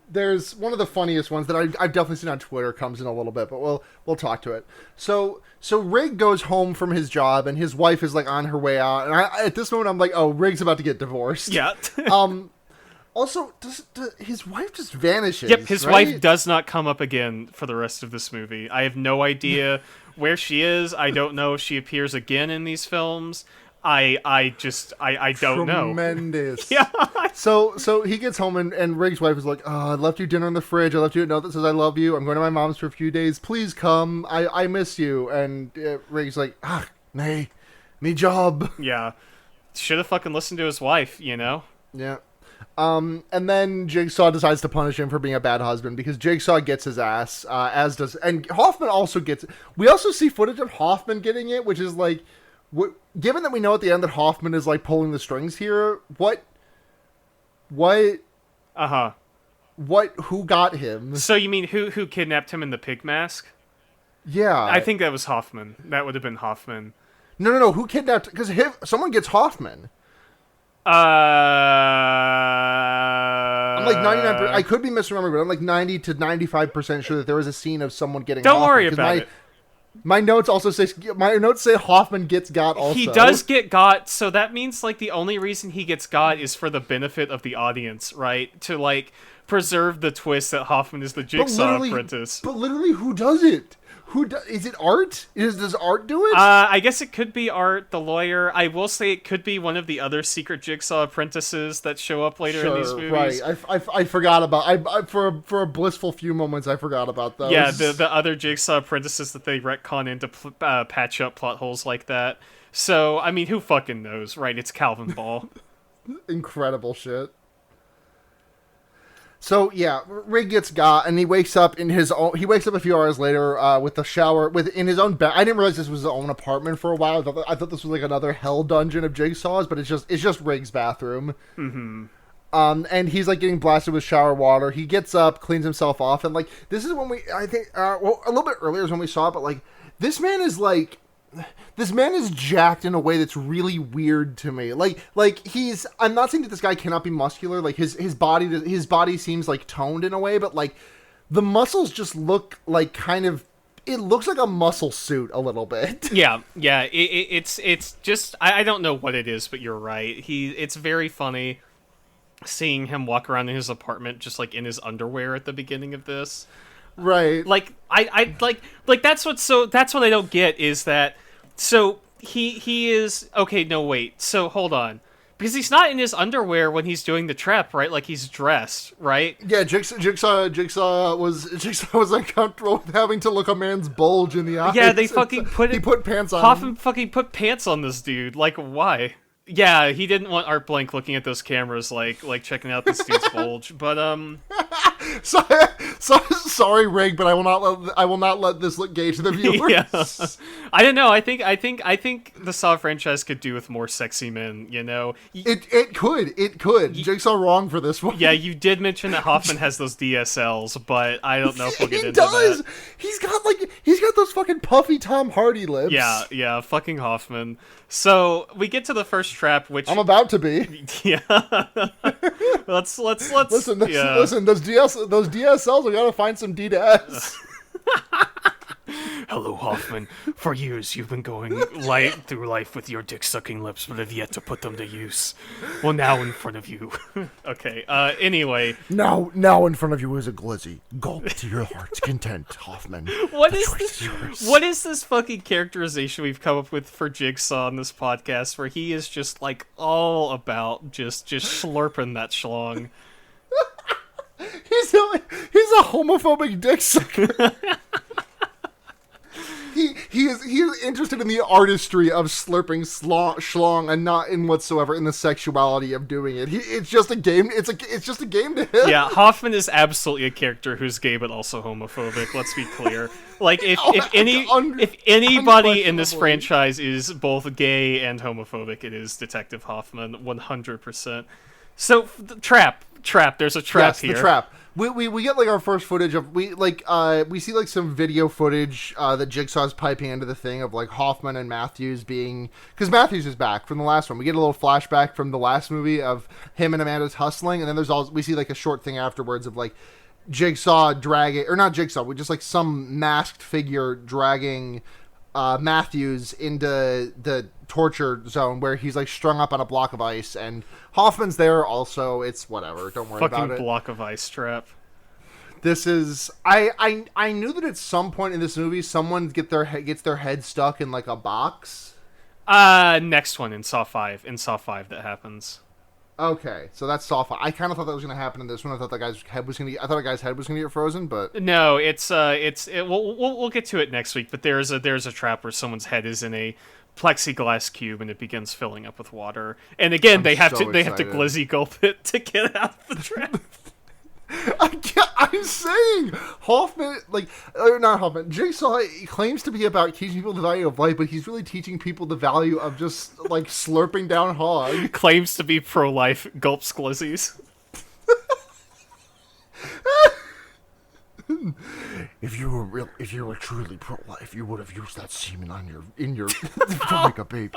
There's one of the funniest ones that I've definitely seen on Twitter, comes in a little bit, but we'll talk to it. So Rig goes home from his job, and his wife is like on her way out. And at this moment, I'm like, oh, Rig's about to get divorced. Yeah. Also, his wife just vanishes. Yep, his right? wife does not come up again for the rest of this movie. I have no idea where she is. I don't know if she appears again in these films. I don't know. Tremendous. Yeah. So he gets home and Rig's wife is like, oh, I left you dinner in the fridge. I left you a note that says I love you. I'm going to my mom's for a few days. Please come. I miss you. And Rig's like, nay, me job. Yeah. Should have fucking listened to his wife, you know? Yeah. And then Jigsaw decides to punish him for being a bad husband because Jigsaw gets his ass, as does, and Hoffman also gets it. We also see footage of Hoffman getting it, which is like, given that we know at the end that Hoffman is like pulling the strings here, who got him? So you mean who kidnapped him in the pig mask? Yeah. I think that was Hoffman. That would have been Hoffman. No. Who kidnapped? Because someone gets Hoffman. I'm like 99%. I could be misremembering, but I'm like 90 to 95% sure that there was a scene of someone getting. Don't Hoffman, worry about it. My notes say Hoffman gets got also. He does get got, so that means like the only reason he gets got is for the benefit of the audience, right? To like preserve the twist that Hoffman is the Jigsaw apprentice. But literally, who does it? Is it Art? Does Art do it? I guess it could be Art, the lawyer. I will say it could be one of the other secret Jigsaw apprentices that show up later in these movies. Right. I forgot about. For a blissful few moments, I forgot about those. Yeah, the other Jigsaw apprentices that they retcon into patch up plot holes like that. So I mean, who fucking knows, right? It's Calvin Ball. Incredible shit. So yeah, Rig gets got, and he wakes up in his own. He wakes up a few hours later with a shower in his own bed. I didn't realize this was his own apartment for a while. I thought this was like another hell dungeon of Jigsaw's, but it's just Rig's bathroom. Mm-hmm. And he's like getting blasted with shower water. He gets up, cleans himself off, and like this is when I think a little bit earlier is when we saw it, but like this man is jacked in a way that's really weird to me. Like I'm not saying that this guy cannot be muscular. Like his body seems like toned in a way, but like the muscles just look like it looks like a muscle suit a little bit. Yeah. It's just I don't know what it is, but you're right. It's very funny seeing him walk around in his apartment just like in his underwear at the beginning of this. Right. Like I like that's what I don't get is that. So he is okay. No, wait. So hold on, because he's not in his underwear when he's doing the trap, right? Like he's dressed, right? Yeah, Jigsaw was uncomfortable with having to look a man's bulge in the eye. Yeah, they fucking he put pants on. Hoffman fucking put pants on this dude. Like why? Yeah, he didn't want Art Blank looking at those cameras, like checking out this dude's bulge. But sorry, Rig, but I will not let this look gay to the viewers. Yeah. I don't know. I think the Saw franchise could do with more sexy men. You know, it could. Jigsaw wrong for this one. Yeah, you did mention that Hoffman has those DSLs, but I don't know if we'll get into that. He does. He's got those fucking puffy Tom Hardy lips. Yeah, fucking Hoffman. So we get to the first trap, which I'm about to be. Yeah. let's listen. Yeah. Listen, those DSLs. We gotta find some D to S. Hello, Hoffman. For years, you've been going through life with your dick-sucking lips, but have yet to put them to use. Well, now in front of you. Okay. Anyway. Now in front of you is a glizzy. Gulp to your heart's content, Hoffman. What is this fucking characterization we've come up with for Jigsaw on this podcast, where he is just like all about just slurping that schlong? He's a homophobic dick sucker. He is interested in the artistry of slurping schlong and not in whatsoever in the sexuality of doing it. It's just a game. It's just a game to him. Yeah, Hoffman is absolutely a character who's gay but also homophobic. Let's be clear. Like if anybody in this franchise is both gay and homophobic, it is Detective Hoffman, 100%. So trap. There's a trap here. The trap. We get like our first footage of we see like some video footage that Jigsaw's piping into the thing of like Hoffman and Matthews being, because Matthews is back from the last one. We get a little flashback from the last movie of him and Amanda's hustling, and then we see like a short thing afterwards of like Jigsaw dragging, or not Jigsaw, we just like some masked figure dragging Matthews into the torture zone where he's like strung up on a block of ice, and Hoffman's there also. It's whatever, don't worry about it. Fucking block of ice trap. This is I knew that at some point in this movie someone gets their head stuck in like a box. Next one in Saw 5 that happens. Okay, so that's Saw 5. I kind of thought that was going to happen in this one. I thought a guy's head was going to get frozen, but no, we'll get to it next week. But there's a trap where someone's head is in a plexiglass cube and it begins filling up with water. And again, they have to glizzy gulp it to get out of the trap. I'm saying Hoffman, not Hoffman. Jigsaw claims to be about teaching people the value of life, but he's really teaching people the value of just like slurping down hog. Claims to be pro-life, gulps glizzies. If you were truly pro-life, you would have used that semen in your to make a baby.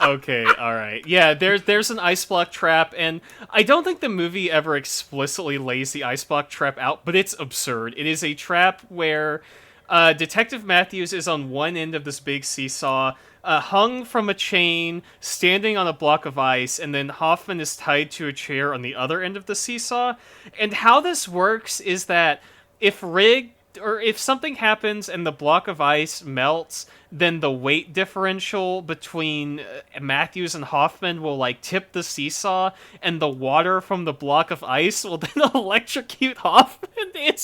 Okay, all right. Yeah, there's an ice block trap, and I don't think the movie ever explicitly lays the ice block trap out, but it's absurd. It is a trap where Detective Matthews is on one end of this big seesaw, hung from a chain, standing on a block of ice, and then Hoffman is tied to a chair on the other end of the seesaw. And how this works is that if something happens and the block of ice melts, then the weight differential between Matthews and Hoffman will like tip the seesaw, and the water from the block of ice will then electrocute Hoffman. It's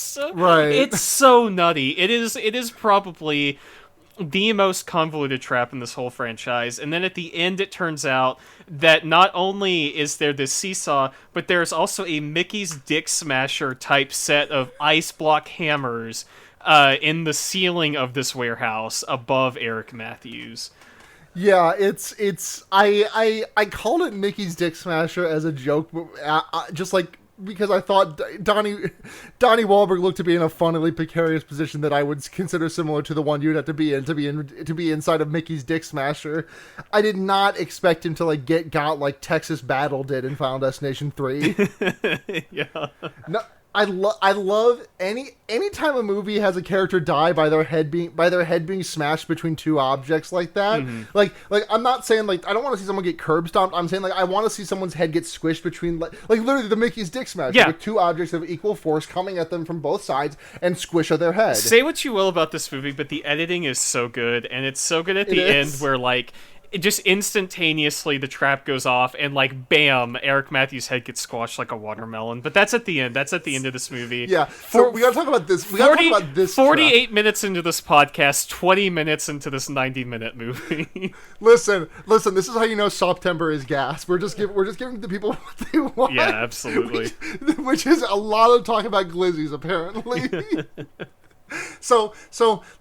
so nutty. It is probably the most convoluted trap in this whole franchise. And then at the end, it turns out that not only is there this seesaw, but there's also a Mickey's Dick Smasher type set of ice block hammers in the ceiling of this warehouse above Eric Matthews. Yeah, I called it Mickey's Dick Smasher as a joke, just like because I thought Donnie Wahlberg looked to be in a funnily precarious position that I would consider similar to the one you'd have to be in to be inside of Mickey's Dick Smasher. I did not expect him to like got like Texas Battle did in Final Destination 3. Yeah. No, I love anytime a movie has a character die by their head being smashed between two objects like that. Mm-hmm. Like I'm not saying like I don't want to see someone get curb stomped. I'm saying like I want to see someone's head get squished between like literally the Mickey's Dick Smash with two objects of equal force coming at them from both sides and squish of their head. Say what you will about this movie, but the editing is so good, and it's so good at the end where like it just instantaneously the trap goes off and like bam, Eric Matthews' head gets squashed like a watermelon. But that's at the end. That's at the end of this movie. Yeah. So we gotta talk about this. 48 trap. Minutes into this podcast, 20 minutes into this 90-minute movie. Listen. This is how you know September is gas. We're just giving the people what they want. Yeah, absolutely. Which is a lot of talk about glizzies, apparently. So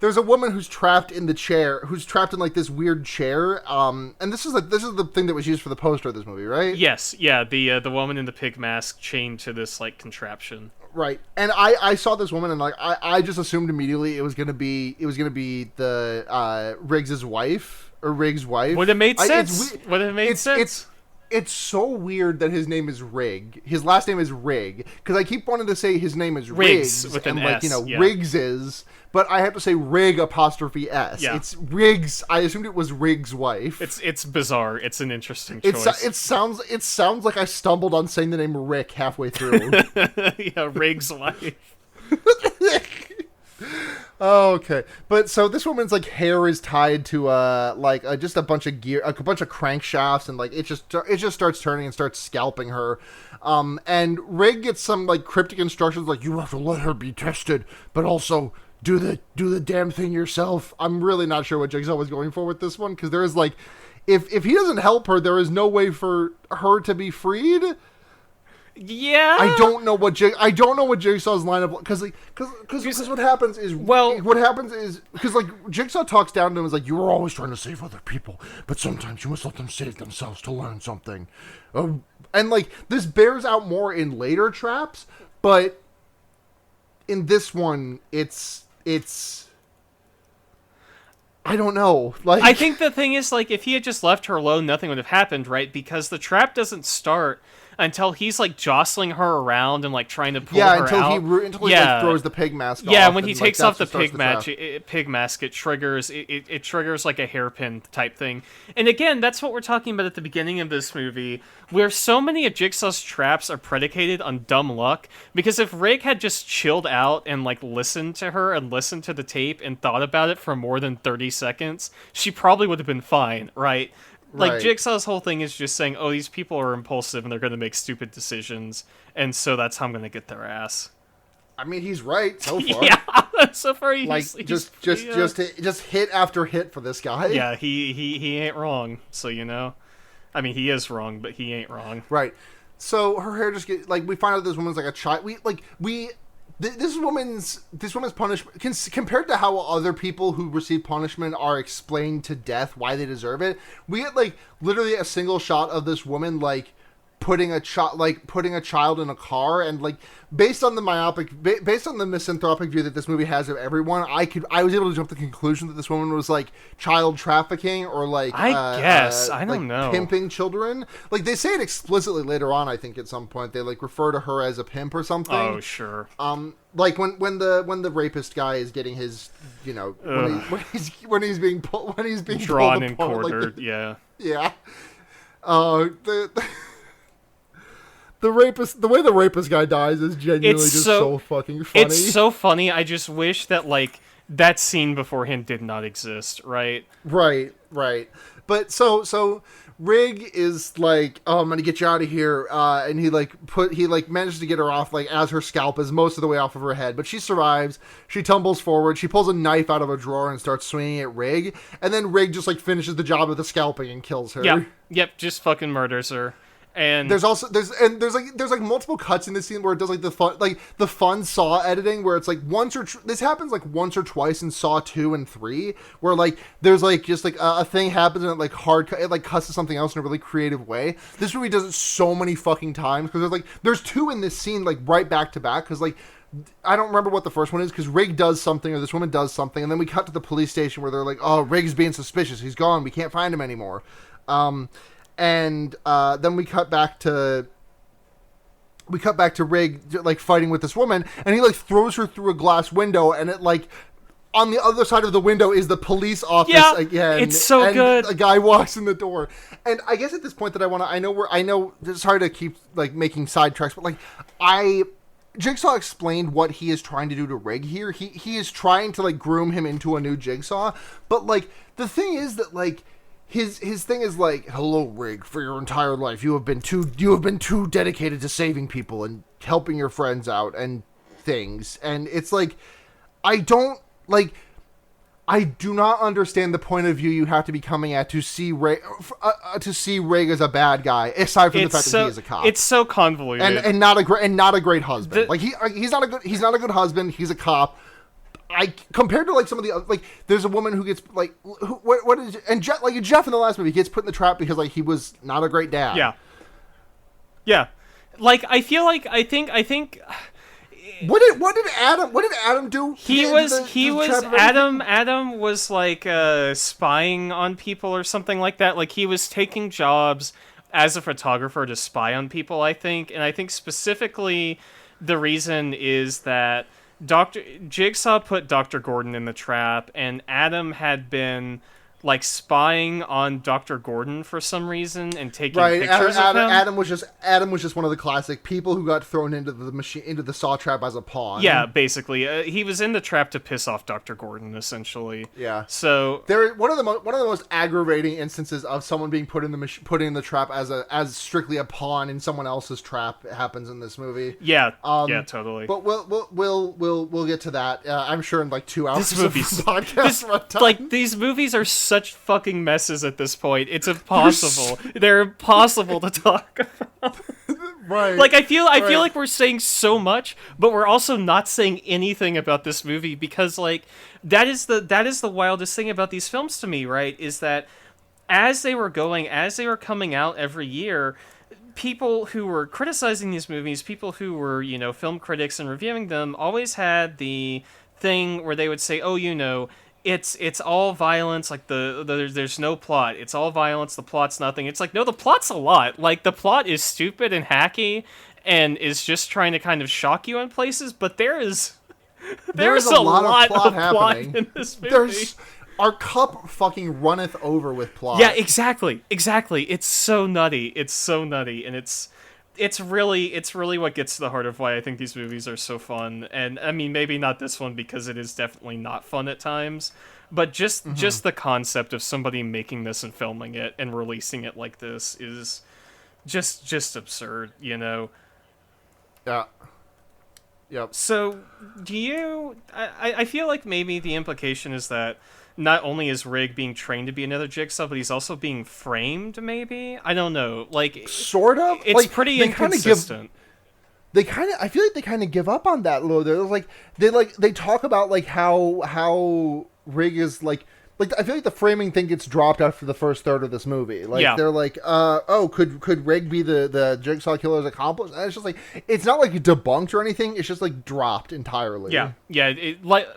there's a woman who's trapped in like this weird chair. And this is the thing that was used for the poster of this movie, right? Yes, yeah, the woman in the pig mask chained to this like contraption. Right. And I saw this woman and like I just assumed immediately it was gonna be the Riggs's wife or Riggs' wife. Would have made sense. It's so weird that his name is Rig. His last name is Rig, because I keep wanting to say his name is Riggs with an and S, Riggs is, but I have to say Rig apostrophe S. Yeah. It's Riggs. I assumed it was Riggs' wife. It's bizarre. It's an interesting choice. It sounds like I stumbled on saying the name Rick halfway through. Yeah, Riggs' wife. Oh, okay. But so this woman's like hair is tied to just a bunch of gear, a bunch of crankshafts, and like it just starts turning and starts scalping her. And Rig gets some like cryptic instructions like you have to let her be tested, but also do the damn thing yourself. I'm really not sure what Jigsaw was going for with this one, because there is like, if he doesn't help her, there is no way for her to be freed. Yeah, I don't know what Jigsaw's line of, because what happens is because like Jigsaw talks down to him, is like, you were always trying to save other people, but sometimes you must let them save themselves to learn something. And like this bears out more in later traps, but in this one, it's I don't know. Like, I think the thing is, like, if he had just left her alone, nothing would have happened, right? Because the trap doesn't start until he's like jostling her around and like trying to pull her out. Until he like throws the pig mask off. Yeah, when he and, takes like, off the pig mask, it triggers like a hairpin type thing. And again, that's what we're talking about at the beginning of this movie, where so many of Jigsaw's traps are predicated on dumb luck. Because if Rig had just chilled out and like listened to her and listened to the tape and thought about it for more than 30 seconds, she probably would have been fine, right? Like, Right. Jigsaw's whole thing is just saying, oh, these people are impulsive and they're going to make stupid decisions, and so that's how I'm going to get their ass. I mean, he's right so far. Yeah, so far Like, just hit after hit for this guy. Yeah, he ain't wrong, so you know. I mean, he is wrong, but he ain't wrong. Right. So her hair just get like, we find out this woman's like a child. This woman's punishment, compared to how other people who receive punishment are explained to death why they deserve it, we get like literally a single shot of this woman like putting a child in a car, and like based on the misanthropic view that this movie has of everyone, I was able to jump to the conclusion that this woman was like child trafficking, or like I don't know, pimping children. Like they say it explicitly later on, I think at some point they like refer to her as a pimp or something. Oh sure. Like when the rapist guy is getting his, you know, when he's being drawn and quartered, like yeah. The way the rapist guy dies is genuinely so fucking funny. It's so funny. I just wish that like that scene beforehand did not exist, right? Right. But so Rig is like, oh, I'm gonna get you out of here, and he manages to get her off, like as her scalp is most of the way off of her head, but she survives. She tumbles forward. She pulls a knife out of a drawer and starts swinging at Rig, and then Rig just like finishes the job of the scalping and kills her. Yep, just fucking murders her. And there's multiple cuts in this scene where it does like the fun Saw editing, where it's like this happens like once or twice in Saw 2 and 3, where like there's like just like a thing happens and it like cuts to something else in a really creative way. This movie does it so many fucking times, because there's two in this scene like right back to back, because like I don't remember what the first one is, because Rig does something or this woman does something, and then we cut to the police station where they're like, oh, Rig's being suspicious, he's gone, we can't find him anymore. And then we cut back to Rig like fighting with this woman, and he like throws her through a glass window, and it like on the other side of the window is the police office again. It's so and good. A guy walks in the door, and I guess at this point that I know it's hard to keep like making sidetracks, but like Jigsaw explained what he is trying to do to Rig here. He is trying to like groom him into a new Jigsaw, but like the thing is that like his thing is like, hello Rig, for your entire life you have been too dedicated to saving people and helping your friends out and things, and it's like I do not understand the point of view you have to be coming at to see Rig as a bad guy, aside from the fact that he is a cop. It's so convoluted and not a great husband. He's not a good husband. He's a cop. Compared to like some of the other, like there's a woman who gets like what is, and Jeff in the last movie gets put in the trap because like he was not a great dad. Yeah. Like I feel like I think. What did Adam do? Adam was like spying on people or something like that. Like he was taking jobs as a photographer to spy on people, I think. And I think specifically the reason is that Jigsaw put Dr. Gordon in the trap, and Adam had been like spying on Dr. Gordon for some reason and taking Right, pictures of him. Adam was just one of the classic people who got thrown into the machine, into the saw trap as a Yeah, pawn. basically, he was in the trap to piss off Dr. Gordon, essentially. Yeah. So There, one of the most aggravating instances of someone being put in put in the trap as strictly a pawn in someone else's trap happens in this movie. yeah, yeah, totally. But we'll get to that. I'm sure in like 2 hours. This movie's of podcast runtime. like these movies are such fucking messes at this point. It's impossible. They're impossible to talk about. Right. Like I feel like we're saying so much, but we're also not saying anything about this movie because like that is the wildest thing about these films to me, right? Is that as they were coming out every year, people who were criticizing these movies, people who were, film critics and reviewing them, always had the thing where they would say, "Oh, it's all violence. Like there's no plot. It's all violence. The plot's nothing." It's like, no, the plot's a lot. Like the plot is stupid and hacky, and is just trying to kind of shock you in places. But there's a lot of plot in this movie. Our cup fucking runneth over with plot. Yeah, exactly. It's so nutty. And it's really what gets to the heart of why I think these movies are so fun. And I mean, maybe not this one because it is definitely not fun at times, but just the concept of somebody making this and filming it and releasing it like this is just absurd, Yeah. Yep. So, I feel like maybe the implication is that not only is Rig being trained to be another Jigsaw, but he's also being framed, maybe? I don't know. Like, sort of? It's like, pretty inconsistent. I feel like they kind of give up on that a little. They talk about, like, how Rig is, like, I feel like the framing thing gets dropped after the first third of this movie. Like, yeah. They're like, could Rig be the Jigsaw killer's accomplice? And it's just like, it's not like debunked or anything. It's just like dropped entirely. Yeah.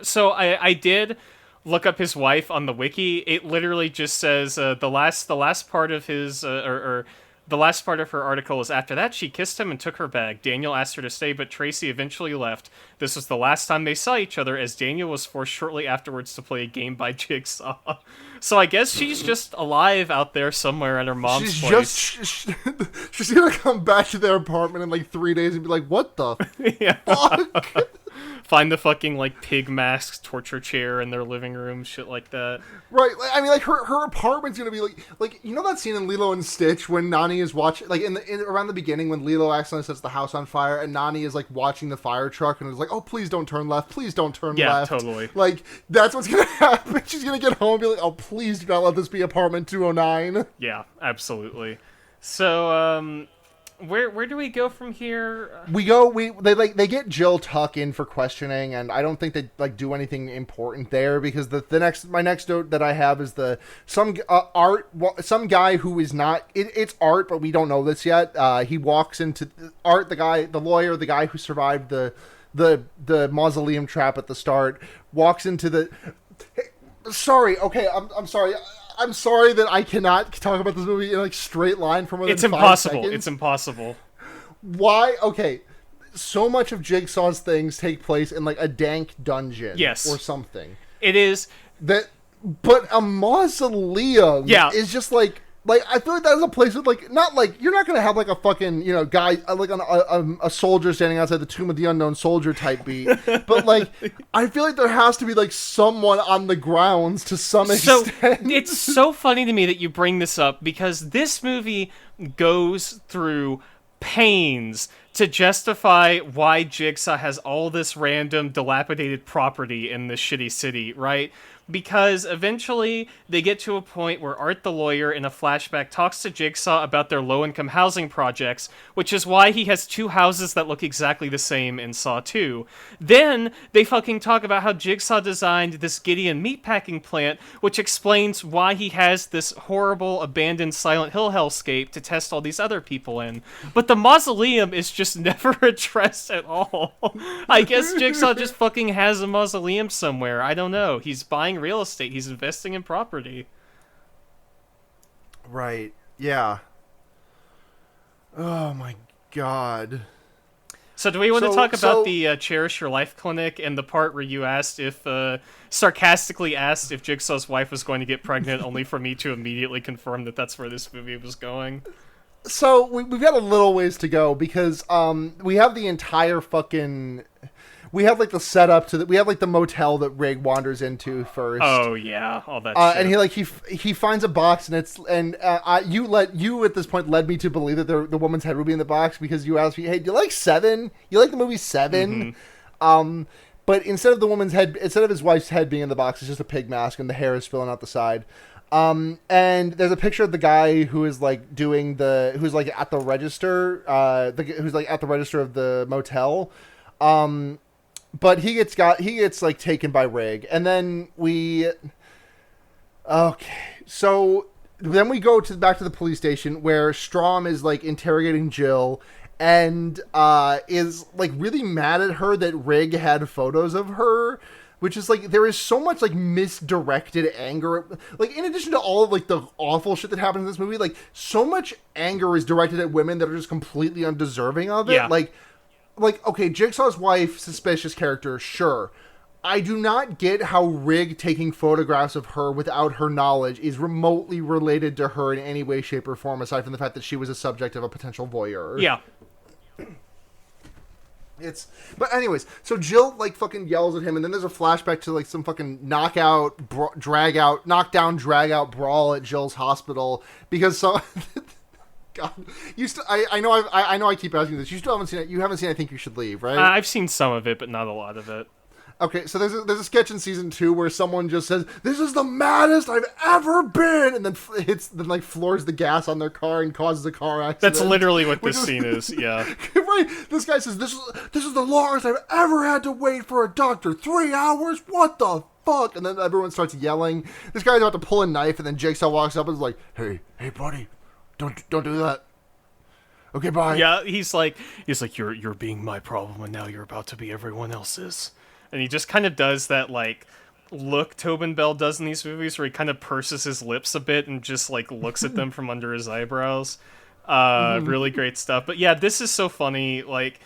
So I did look up his wife on the wiki. It literally just says the last part of his or the last part of her article is, after that she kissed him and took her bag. Daniel asked her to stay, but Tracy eventually left. This was the last time they saw each other, as Daniel was forced shortly afterwards to play a game by Jigsaw. So I guess she's just alive out there somewhere at her mom's place. She's gonna come back to their apartment in like 3 days and be like, what the fuck? Find the fucking, like, pig mask torture chair in their living room, shit like that. Right, I mean, like, her apartment's gonna be like, you know that scene in Lilo and Stitch when Nani is watching, like, around the beginning when Lilo accidentally sets the house on fire and Nani is, like, watching the fire truck and is like, oh, please don't turn left, please don't turn left. Yeah, totally. Like, that's what's gonna happen. She's gonna get home and be like, oh, please do not let this be apartment 209. Yeah, absolutely. So, Where do we go from here? They get Jill Tuck in for questioning, and I don't think they like do anything important there, because my next note that I have is some guy who is not it's Art, but we don't know this yet. He walks into Art, the lawyer, the guy who survived the mausoleum trap at the start, walks into the. Sorry, okay, I'm sorry. I'm sorry that I cannot talk about this movie in like straight line for more than 5 seconds. It's impossible. Why? Okay, so much of Jigsaw's things take place in like a dank dungeon, yes, or something. It is that, but a mausoleum, is just like I feel like that's a place with like not like you're not gonna have like a fucking guy like a soldier standing outside the Tomb of the Unknown Soldier type beat, but like I feel like there has to be like someone on the grounds to some extent. It's so funny to me that you bring this up, because this movie goes through pains to justify why Jigsaw has all this random dilapidated property in this shitty city, right? Because eventually they get to a point where Art the lawyer in a flashback talks to Jigsaw about their low-income housing projects, which is why he has 2 houses that look exactly the same in Saw 2. Then they fucking talk about how Jigsaw designed this Gideon meatpacking plant, which explains why he has this horrible abandoned Silent Hill hellscape to test all these other people in. But the mausoleum is just never addressed at all. I guess Jigsaw just fucking has a mausoleum somewhere. I don't know. He's buying real estate. He's investing in property. Right. Yeah. Oh my god. So do we want to talk So about the Cherish Your Life clinic and the part where you asked if, sarcastically asked if Jigsaw's wife was going to get pregnant, only for me to immediately confirm that that's where this movie was going? so we've got a little ways to go because we have the entire fucking we have like the setup to we have like the motel that Rig wanders into first. Oh yeah, all that shit. And he finds a box and you at this point led me to believe that the woman's head would be in the box because you asked me, hey, do you like Seven? You like the movie Seven? But instead of his wife's head being in the box, it's just a pig mask and the hair is spilling out the side. And there's a picture of the guy who is like who's like at the register, who's like at the register of the motel. But he gets like taken by Rig, and then so then we go back to the police station where Strom is like interrogating Jill, and is like really mad at her that Rig had photos of her, which is like there is so much like misdirected anger. Like in addition to all of like the awful shit that happens in this movie, like so much anger is directed at women that are just completely undeserving of it. Yeah. Like, okay, Jigsaw's wife, suspicious character, sure. I do not get how Rig taking photographs of her without her knowledge is remotely related to her in any way, shape, or form, aside from the fact that she was a subject of a potential voyeur. Yeah. But anyways, so Jill, like, fucking yells at him, and then there's a flashback to, like, some fucking knockdown, drag out brawl at Jill's hospital, because so... God, I know I keep asking this. You still haven't seen it. You haven't seen I Think You Should Leave, right? I've seen some of it, but not a lot of it. Okay, so there's a sketch in season 2 where someone just says, "This is the maddest I've ever been," and then floors the gas on their car and causes a car accident. That's literally what this scene is. Yeah. Right. This guy says, "This is the longest I've ever had to wait for a doctor. 3 hours? What the fuck?" And then everyone starts yelling. This guy's about to pull a knife, and then Jigsaw walks up and is like, "Hey, buddy. Don't do that. Okay, bye." Yeah, he's like you're being my problem, and now you're about to be everyone else's. And he just kind of does that like look Tobin Bell does in these movies, where he kind of purses his lips a bit and just like looks at them from under his eyebrows. Really great stuff. But yeah, this is so funny. Like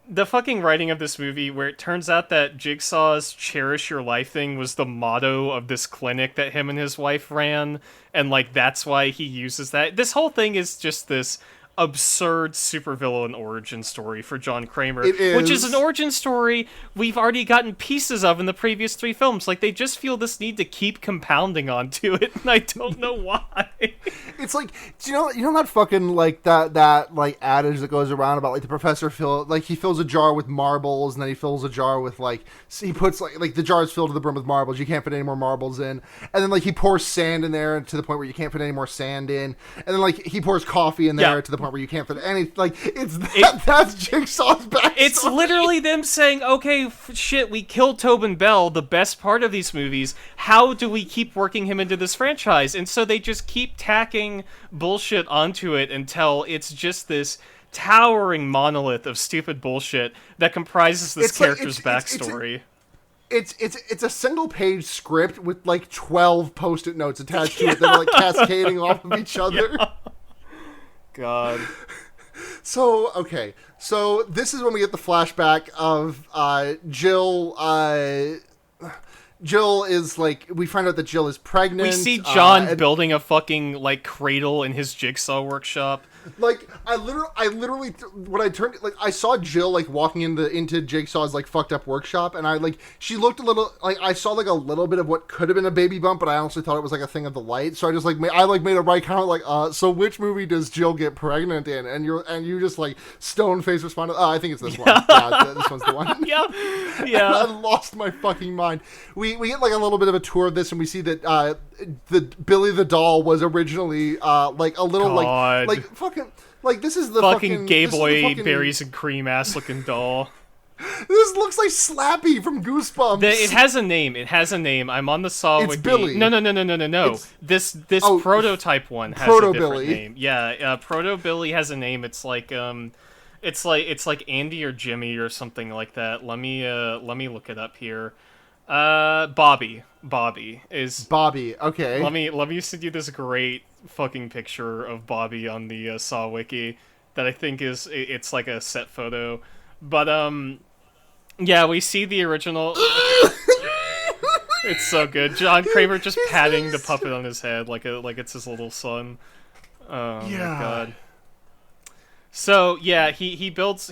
the fucking writing of this movie, where it turns out that Jigsaw's "Cherish Your Life" thing was the motto of this clinic that him and his wife ran, and like that's why he uses that. This whole thing is just this absurd supervillain origin story for John Kramer, which is an origin story we've already gotten pieces of in the previous 3 films. Like they just feel this need to keep compounding onto it, and I don't know why. It's like, you know that fucking like that like adage that goes around about like the professor he fills a jar with marbles, and then he fills a jar with he puts like the jar is filled to the brim with marbles, you can't fit any more marbles in, and then like he pours sand in there to the point where you can't fit any more sand in, and then like he pours coffee in there to the point where you can't fit any, like that's Jigsaw's backstory. It's literally them saying, okay, shit, we killed Tobin Bell, the best part of these movies, how do we keep working him into this franchise? And so they just keep tacking bullshit onto it until it's just this towering monolith of stupid bullshit that comprises this character's backstory. It's a single page script with like 12 post-it notes attached to it that are like cascading off of each other. Yeah. God. So, okay. So, this is when we get the flashback of Jill. Jill is like, we find out that Jill is pregnant. We see John building a fucking like cradle in his Jigsaw workshop. Like, I literally, when I turned, like, I saw Jill, like, walking into Jigsaw's, like, fucked up workshop, and she looked a little, like, I saw, like, a little bit of what could have been a baby bump, but I honestly thought it was, like, a thing of the light, so I just, like, made a right comment, like, so which movie does Jill get pregnant in? And you just, like, stone-faced responded, I think it's this one. Yeah, this one's the one. Yeah. I lost my fucking mind. We get, like, a little bit of a tour of this, and we see that, the Billy the Doll was originally, like, a little, God. like, fucking, like, this is the fucking gay boy berries and cream ass looking doll. This looks like Slappy from Goosebumps. It has a name. I'm on the Saw It's wiki. Billy. No. This prototype one has Proto a different Billy. name. Yeah, Proto Billy has a name. It's like Andy or Jimmy or something like that. Let me look it up here. Bobby is Bobby. Okay. Let me send you this great fucking picture of Bobby on the Saw wiki that I think it's like a set photo. But yeah, we see the original. It's so good. John Kramer just patting the puppet on his head like it's his little son. Oh my god. So yeah, he builds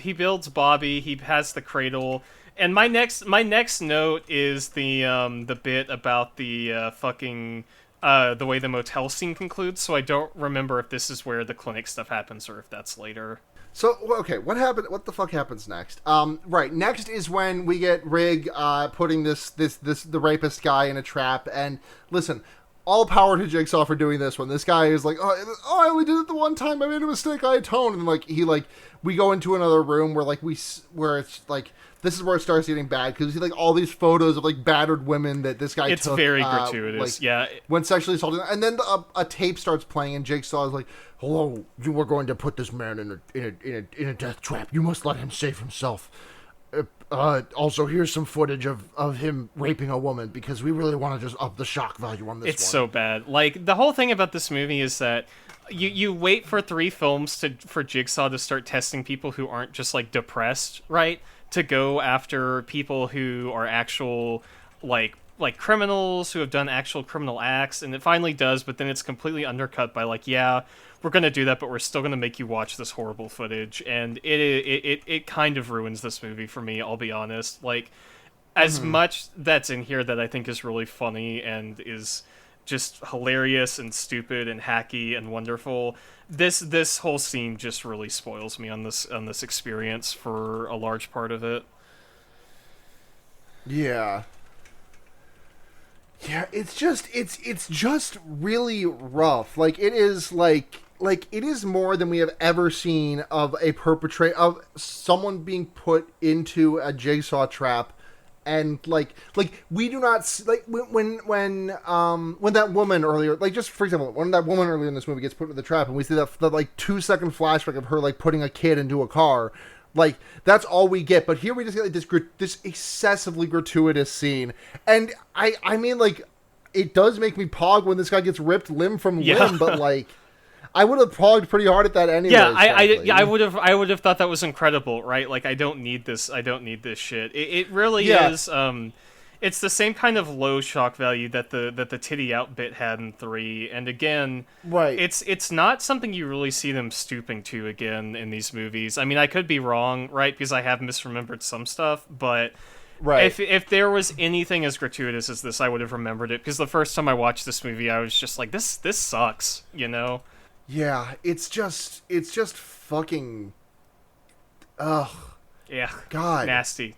Bobby. He has the cradle. And my next note is the bit about the fucking the way the motel scene concludes. So I don't remember if this is where the clinic stuff happens or if that's later. So, okay, what happened? What the fuck happens next? Right, next is when we get Rig putting the rapist guy in a trap. And listen, all power to Jigsaw for doing this one. This guy is like, oh, I only did it the one time. I made a mistake. I atone. And we go into another room where where it's like, this is where it starts getting bad because you see like all these photos of like battered women that this guy took. It's very gratuitous, yeah. When sexually assaulted, and then a tape starts playing, and Jigsaw is like, "Hello, you are going to put this man in a death trap. You must let him save himself. Also, here's some footage of him raping a woman because we really want to just up the shock value on this. It's so bad. Like the whole thing about this movie is that you wait for 3 films for Jigsaw to start testing people who aren't just like depressed, right? To go after people who are actual like criminals who have done actual criminal acts, and it finally does, but then it's completely undercut by like, yeah, we're gonna do that, but we're still gonna make you watch this horrible footage, and it kind of ruins this movie for me, I'll be honest. Like, as much that's in here that I think is really funny and is just hilarious and stupid and hacky and wonderful, this whole scene just really spoils me on this experience for a large part of it. Yeah, it's just really rough. Like it is like it is more than we have ever seen of a perpetrator, of someone being put into a Jigsaw trap. And like we do not like when that woman earlier, like just for example, when that woman earlier in this movie gets put into the trap, and we see that like 2-second flashback of her like putting a kid into a car, like that's all we get. But here we just get like this excessively gratuitous scene, and I mean like it does make me pog when this guy gets ripped limb from limb, but like. I would have pogged pretty hard at that anyway. Yeah, I would have thought that was incredible, right? Like I don't need this shit. It really is. It's the same kind of low shock value that the titty out bit had in 3, and again, right. It's not something you really see them stooping to again in these movies. I mean, I could be wrong, right? Because I have misremembered some stuff, but. Right. If there was anything as gratuitous as this, I would have remembered it. Because the first time I watched this movie, I was just like, this sucks, you know? Yeah, it's just fucking, ugh. Yeah. God. Nasty.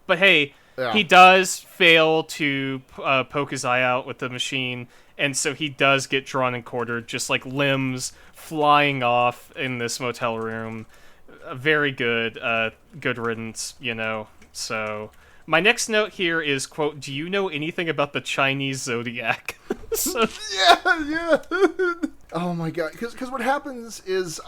But hey, he does fail to poke his eye out with the machine, and so he does get drawn and quartered, just like limbs flying off in this motel room. Very good. Good riddance, you know. So, my next note here is, quote, "Do you know anything about the Chinese zodiac?" So... Yeah. Oh my god, because what happens is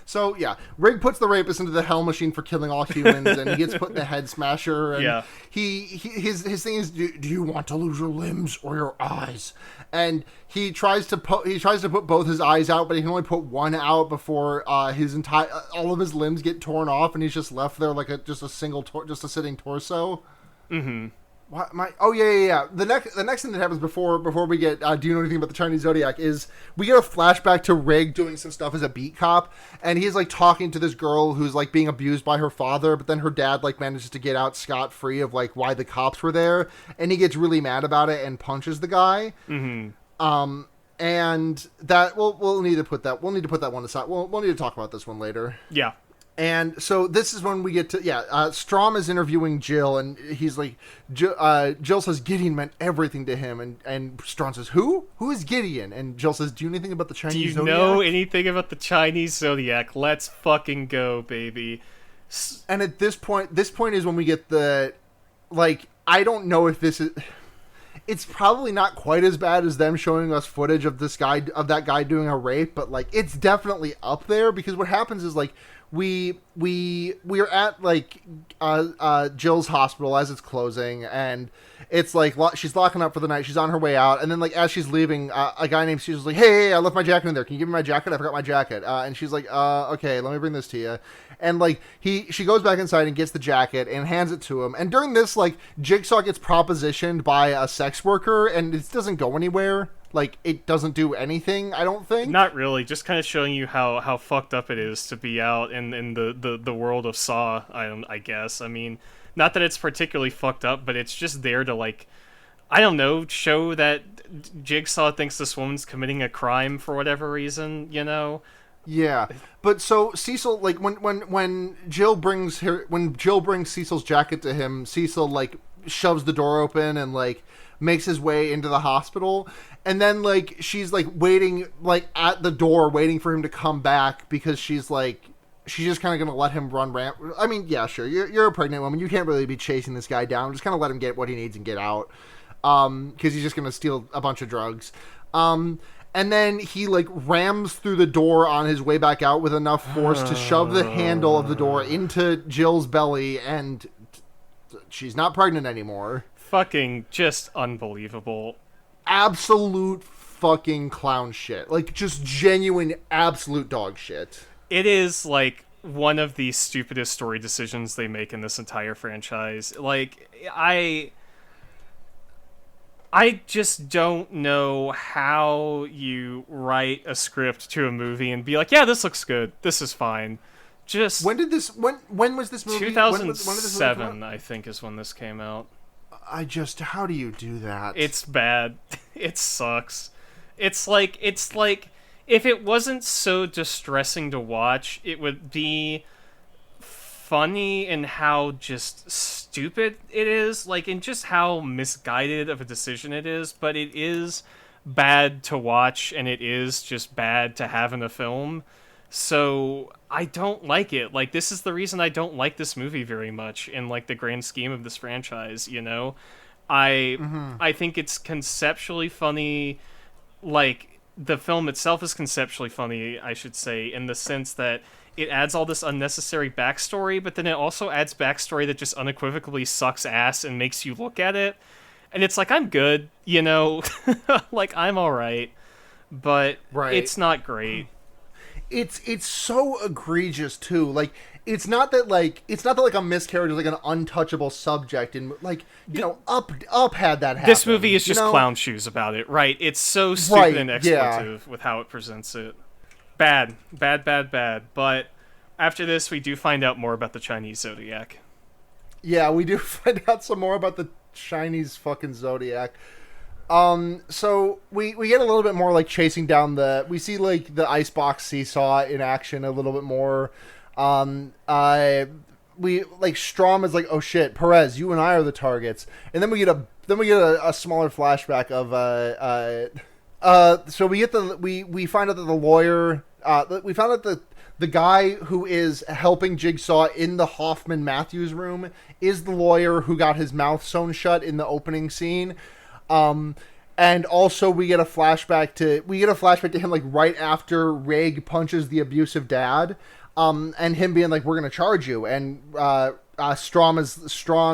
so yeah, Rig puts the rapist into the hell machine for killing all humans, and he gets put in the head smasher. And his thing is, do you want to lose your limbs or your eyes? And he tries to put both his eyes out, but he can only put one out before all of his limbs get torn off, and he's just left there like just a sitting torso. Mm-hmm. What, yeah. The next thing that happens before we get do you know anything about the Chinese zodiac is we get a flashback to Rig doing some stuff as a beat cop, and he's like talking to this girl who's like being abused by her father, but then her dad like manages to get out scot-free of like why the cops were there, and he gets really mad about it and punches the guy. Mm-hmm. And that we'll need to put that one aside. We'll need to talk about this one later. Yeah. And so this is when we get to, Strom is interviewing Jill, and he's like, Jill says Gideon meant everything to him, and Strom says, Who is Gideon? And Jill says, do you know anything about the Chinese zodiac? Do you know anything about the Chinese zodiac? Let's fucking go, baby. And at this point is when we get the, like, I don't know if this is... It's probably not quite as bad as them showing us footage of that guy doing a rape, but, like, it's definitely up there, because what happens is, like, we are at like Jill's hospital as it's closing, and it's like she's locking up for the night. She's on her way out, and then like as she's leaving, a guy named Caesar's like, hey, I left my jacket in there. Can you give me my jacket? I forgot my jacket. And she's like, okay, let me bring this to you. And like she goes back inside and gets the jacket and hands it to him. And during this, like Jigsaw gets propositioned by a sex worker, and it doesn't go anywhere. Like, it doesn't do anything, I don't think. Not really, just kind of showing you how fucked up it is to be out in the world of Saw, I guess. I mean, not that it's particularly fucked up, but it's just there to, like, I don't know, show that Jigsaw thinks this woman's committing a crime for whatever reason, you know? Yeah, but so Cecil, like when Jill brings Cecil's jacket to him, Cecil like shoves the door open and like makes his way into the hospital, and then like she's like waiting like at the door waiting for him to come back because she's just kind of gonna let him run ramp. I mean, yeah, sure, you're a pregnant woman, you can't really be chasing this guy down. Just kind of let him get what he needs and get out, because he's just gonna steal a bunch of drugs. And then he, like, rams through the door on his way back out with enough force to shove the handle of the door into Jill's belly, and she's not pregnant anymore. Fucking just unbelievable. Absolute fucking clown shit. Like, just genuine absolute dog shit. It is, like, one of the stupidest story decisions they make in this entire franchise. Like, I just don't know how you write a script to a movie and be like, yeah, this looks good. This is fine. Just when was this movie? 2007, I think, is when this came out. How do you do that? It's bad. It sucks. It's like if it wasn't so distressing to watch, it would be funny in how just stupid it is, like in just how misguided of a decision it is, but it is bad to watch and it is just bad to have in a film. So I don't like it. Like, this is the reason I don't like this movie very much in like the grand scheme of this franchise, you know? I think it's conceptually funny. Like, the film itself is conceptually funny, I should say, in the sense that it adds all this unnecessary backstory, but then it also adds backstory that just unequivocally sucks ass and makes you look at it. And it's like, I'm good, you know? Like, I'm alright. But It's not great. It's so egregious, too. Like, it's not that a miscarriage is like an untouchable subject, and like, you know, Up had that happen. This movie is just clown shoes about it, right? It's so stupid and expletive with how it presents it. Bad. But after this, we do find out more about the Chinese Zodiac. Yeah, we do find out some more about the Chinese fucking Zodiac. So we get a little bit more like chasing down we see like the icebox seesaw in action a little bit more. We like Strom is like, oh shit, Perez, you and I are the targets, and then we get a smaller flashback of so we find out that the lawyer, we found out that the guy who is helping Jigsaw in the Hoffman Matthews room is the lawyer who got his mouth sewn shut in the opening scene. And also we get a flashback to him like right after Rig punches the abusive dad, and him being like, we're gonna charge you, and Strawn,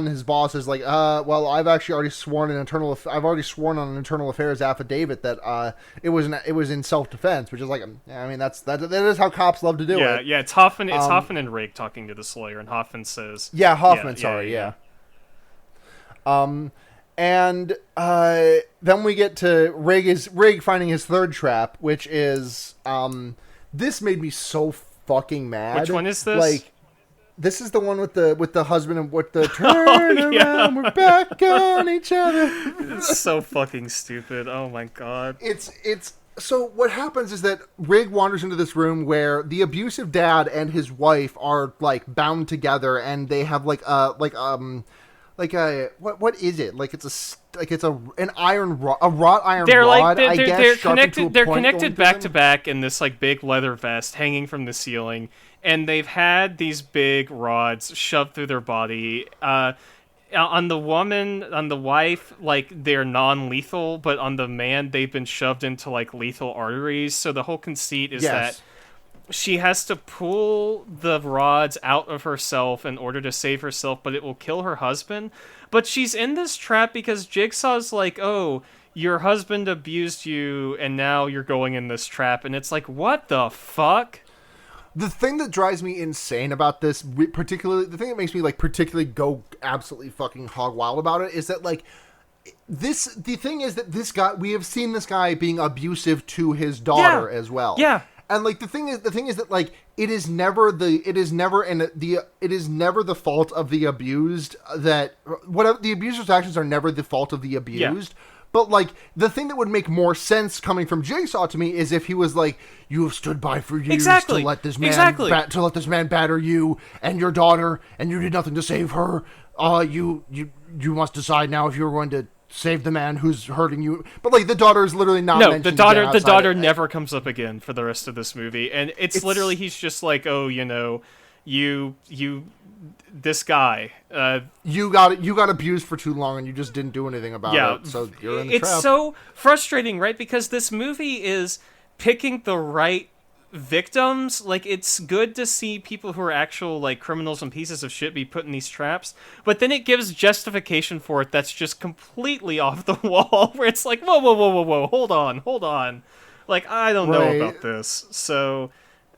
his boss, is like, well, I've already sworn on an internal affairs affidavit that it was in self-defense, which is like, I mean, that is how cops love to do it. Yeah, it's Hoffman and Rig talking to this lawyer, and Hoffman says, yeah. And then we get to Rig finding his third trap, which is this made me so fucking mad. Which one is this? Like, this is the one with the husband and with the turn around, we're back on each other. It's so fucking stupid. Oh my god. It's so what happens is that Rig wanders into this room where the abusive dad and his wife are like bound together, and they have what is it? Like it's an iron rod, a wrought iron rod. They're connected back to back in this like big leather vest hanging from the ceiling, and they've had these big rods shoved through their body. On the wife, like they're non-lethal, but on the man, they've been shoved into like lethal arteries. So the whole conceit is that she has to pull the rods out of herself in order to save herself, but it will kill her husband. But she's in this trap because Jigsaw's like, oh, your husband abused you, and now you're going in this trap. And it's like, what the fuck? The thing that drives me insane about this, particularly, the thing that makes me, like, particularly go absolutely fucking hog wild about it is that, like, the thing is that this guy, we have seen this guy being abusive to his daughter as well. Yeah. And like the thing is that like it is never the fault of the abused that whatever the abuser's actions are never the fault of the abused. Yeah. But like the thing that would make more sense coming from Jigsaw to me is if he was like, you have stood by for years to let this man batter you and your daughter, and you did nothing to save her. You must decide now if you're going to save the man who's hurting you. But like the daughter is literally not mentioned. No, the daughter never comes up again for the rest of this movie, and it's literally he's just like, oh, you know, you this guy, you got abused for too long and you just didn't do anything about it. So you're in the trap. It's so frustrating, right? Because this movie is picking the right victims. Like, it's good to see people who are actual like criminals and pieces of shit be put in these traps, but then it gives justification for it that's just completely off the wall, where it's like, whoa, hold on, like, I don't know about this. So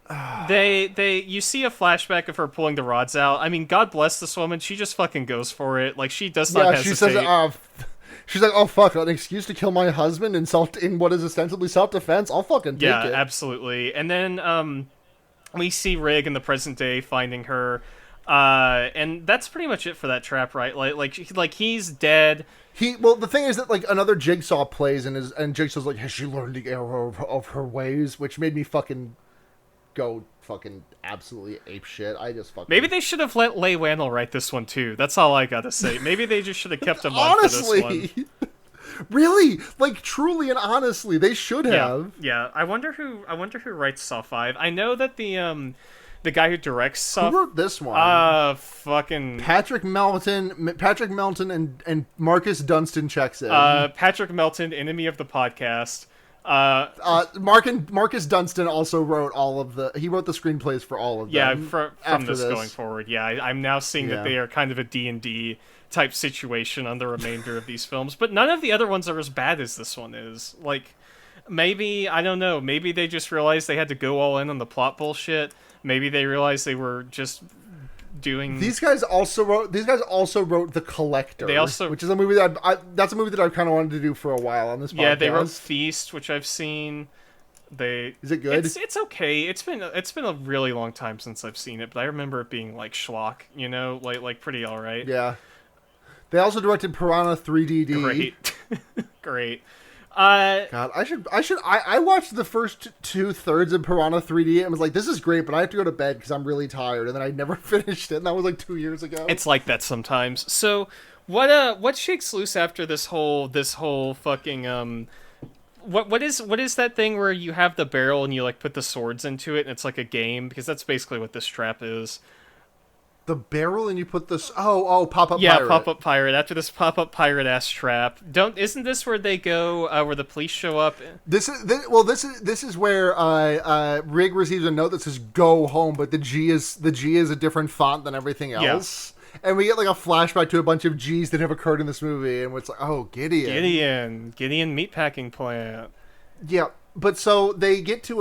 you see a flashback of her pulling the rods out. I mean, God bless this woman, she just fucking goes for it. Like, she does not hesitate. She says, she's like, oh fuck, an excuse to kill my husband in what is ostensibly self-defense? I'll fucking take it. Yeah, absolutely. And then we see Rig in the present day finding her, and that's pretty much it for that trap, right? Like he's dead. The thing is that like another Jigsaw plays and Jigsaw's like, has she learned the error of her ways? Which made me fucking go fucking absolutely ape shit. I just fucking... Maybe they should have let Leigh Whannell write this one too. That's all I gotta say. Maybe they just should have kept him on for this one. Really? Like, truly and honestly, they should have. Yeah. I wonder who writes Saw 5. I know that the guy who directs Saw... Who wrote this one? Fucking... Patrick Melton and Marcus Dunstan checks in. Patrick Melton, enemy of the podcast. Marcus Dunstan also wrote he wrote the screenplays for all of them. Yeah, from this going forward. Yeah, I'm now seeing that they are kind of a D&D type situation on the remainder of these films, but none of the other ones are as bad as this one is. Like, maybe, I don't know, maybe they just realized they had to go all in on the plot bullshit. Maybe they realized they were just doing... These guys also wrote The Collector, which is a movie that I've kind of wanted to do for a while on this podcast. Yeah, they wrote Feast, which I've seen. Is it good? It's okay. It's been a really long time since I've seen it, but I remember it being like schlock, you know, like pretty all right. Yeah. They also directed Piranha 3DD. Great. God, I watched the first 2/3 of Piranha 3D and was like, this is great, but I have to go to bed because I'm really tired, and then I never finished it, and that was like 2 years ago. It's like that sometimes. So what shakes loose after this whole fucking what is that thing where you have the barrel and you like put the swords into it and it's like a game? Because that's basically what this trap is. The barrel and you put this... pop-up pirate. Yeah, pop-up pirate. After this pop-up pirate ass trap, isn't this where they go? Where the police show up? This is where Rig receives a note that says "Go home," but the G is a different font than everything else, and we get like a flashback to a bunch of G's that have occurred in this movie, and it's like, oh, Gideon meatpacking plant. Yeah. But so they get to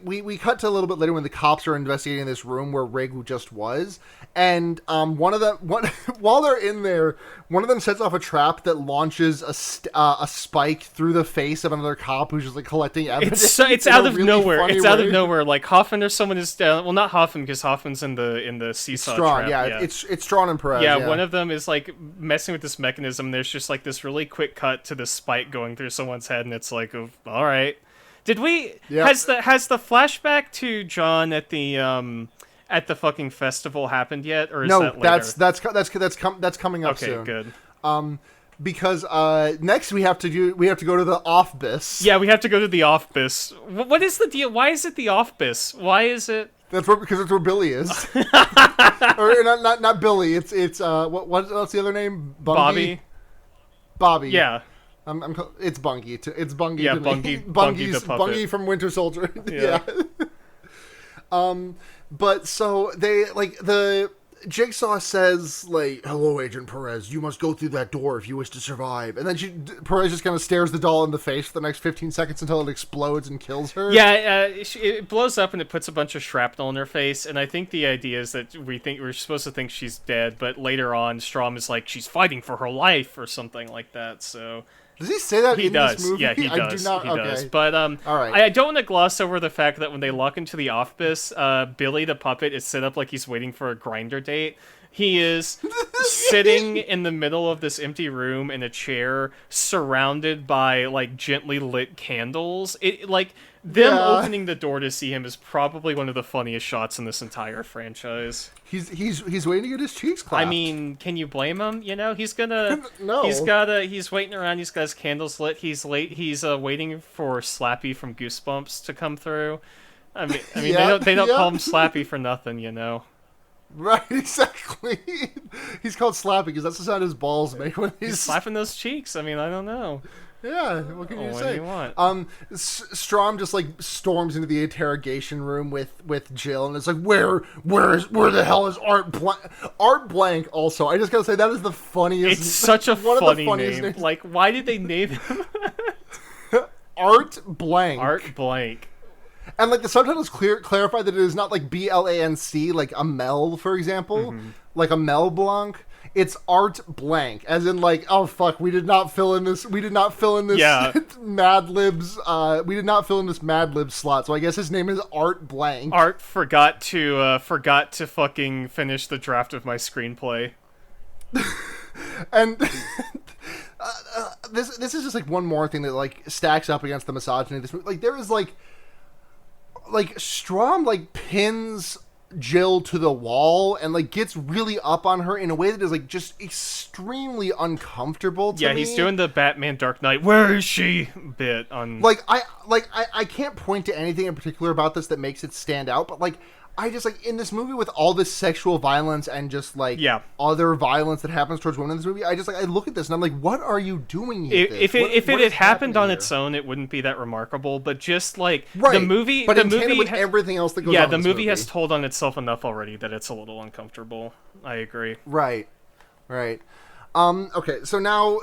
we cut to a little bit later when the cops are investigating this room where Rig just was, and while they're in there, one of them sets off a trap that launches a spike through the face of another cop who's just like collecting evidence. It's out of nowhere. It's out of nowhere. Like Hoffman or someone is well, not Hoffman because Hoffman's in the seesaw Strawn, trap. It's Strawn and Perez. Yeah, one of them is like messing with this mechanism. There's just like this really quick cut to this spike going through someone's head, and it's like, oh, all right. Did we? Yeah. Has the flashback to John at the fucking festival happened yet, or is that later? That's coming up soon. Okay, good. Because next we have to go to the off-bis. Yeah, we have to go to the off-bis. What is the deal? Why is it the off-bis? Why is it? Because it's where Billy is. Or not Billy. It's what's the other name? Bobby. Yeah. It's Bungie. It's Bungie. Yeah, to Bungie. me. Bungie the puppet. Bungie from Winter Soldier. Yeah. But so they like the Jigsaw says like, "Hello, Agent Perez. You must go through that door if you wish to survive." And then Perez just kind of stares the doll in the face for the next 15 seconds until it explodes and kills her. Yeah, it blows up and it puts a bunch of shrapnel in her face. And I think the idea is that we're supposed to think she's dead, but later on, Strom is like she's fighting for her life or something like that. So. Does he say that He in does. this movie? Yeah, he does. I do not. He okay. does. But All right. I don't want to gloss over the fact that when they lock into the office, Billy the puppet is set up like he's waiting for a grinder date. He is sitting in the middle of this empty room in a chair, surrounded by like gently lit candles. It like them opening the door to see him is probably one of the funniest shots in this entire franchise. He's waiting to get his cheeks clapped. I mean, can you blame him? You know, he's gonna. No. He's waiting around. He's got his candles lit. He's late. He's waiting for Slappy from Goosebumps to come through. I mean, they don't call him Slappy for nothing, you know. Right, exactly. He's called Slappy because that's the sound his balls make when He's slapping those cheeks. I mean, I don't know. Yeah, what can you say? What do you want? Strom just like storms into the interrogation room with Jill, and it's like, where the hell is Art Blank? Art Blank. Also, I just gotta say that is the funniest. It's such a one funny of the funniest name. names. Like, why did they name him Art Blank? Art Blank? And like the subtitles clarify that it is not like BLANC, like a Mel, for example, like a Mel Blanc. It's Art Blank, as in like, oh fuck, we did not fill in this. We did not fill in this Mad Libs. We did not fill in this Mad Libs slot. So I guess his name is Art Blank. Art forgot to fucking finish the draft of my screenplay. And this is just like one more thing that like stacks up against the misogyny of this movie. Like there is like Strom like pins Jill to the wall and like gets really up on her in a way that is like just extremely uncomfortable to me. Yeah, he's doing the Batman Dark Knight "Where is she?" bit on. I can't point to anything in particular about this that makes it stand out, but like I just like in this movie with all this sexual violence and just like other violence that happens towards women in this movie, I just like I look at this and I'm like, what are you doing here? If it had happened on its own, it wouldn't be that remarkable. But just like the movie, but the movie with everything else that goes on. Yeah, the movie has told on itself enough already that it's a little uncomfortable. I agree. Right. Okay, so now.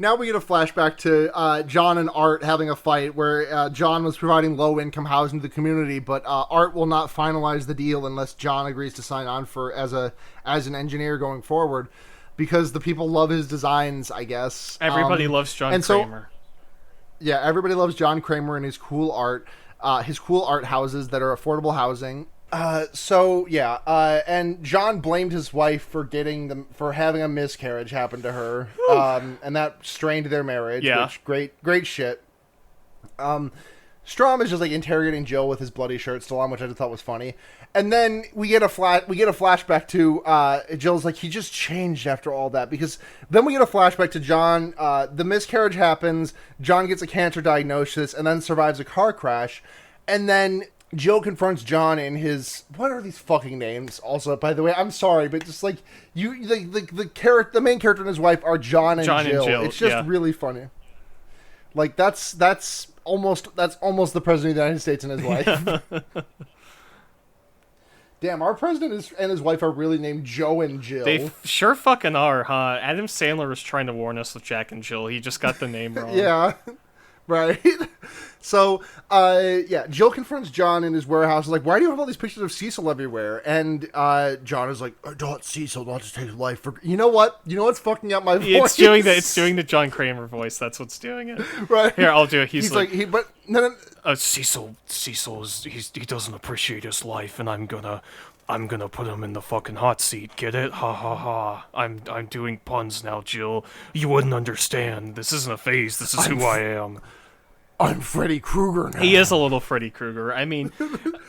Now we get a flashback to John and Art having a fight where John was providing low-income housing to the community, but Art will not finalize the deal unless John agrees to sign on for as an engineer going forward, because the people love his designs, I guess. Everybody loves John Kramer. Yeah, everybody loves John Kramer and his cool art houses that are affordable housing. And John blamed his wife for having a miscarriage happen to her, and that strained their marriage. Yeah, which great shit. Strom is just like interrogating Jill with his bloody shirt still on, which I just thought was funny. And then we get a flashback to Jill's like, he just changed after all that, because then we get a flashback to John. The miscarriage happens. John gets a cancer diagnosis and then survives a car crash, and then Jill confronts John in his, what are these fucking names? Also, by the way, I'm sorry, but just like the main character and his wife are John and Jill. It's just really funny. Like that's almost the president of the United States and his wife. Damn, our president and his wife are really named Joe and Jill. They sure fucking are, huh? Adam Sandler was trying to warn us with Jack and Jill. He just got the name wrong. Yeah. Right. So, Jill confronts John in his warehouse. Like, why do you have all these pictures of Cecil everywhere? And John is like, I don't Cecil not to take his life for. You know what? You know what's fucking up my voice? It's doing the John Kramer voice. That's what's doing it. Right. Here, I'll do it. He's like Cecil he doesn't appreciate his life, and I'm gonna put him in the fucking hot seat. Get it? Ha ha ha. I'm doing puns now, Jill. You wouldn't understand. This isn't a phase. This is who I am. I'm Freddy Krueger now. He is a little Freddy Krueger. I mean,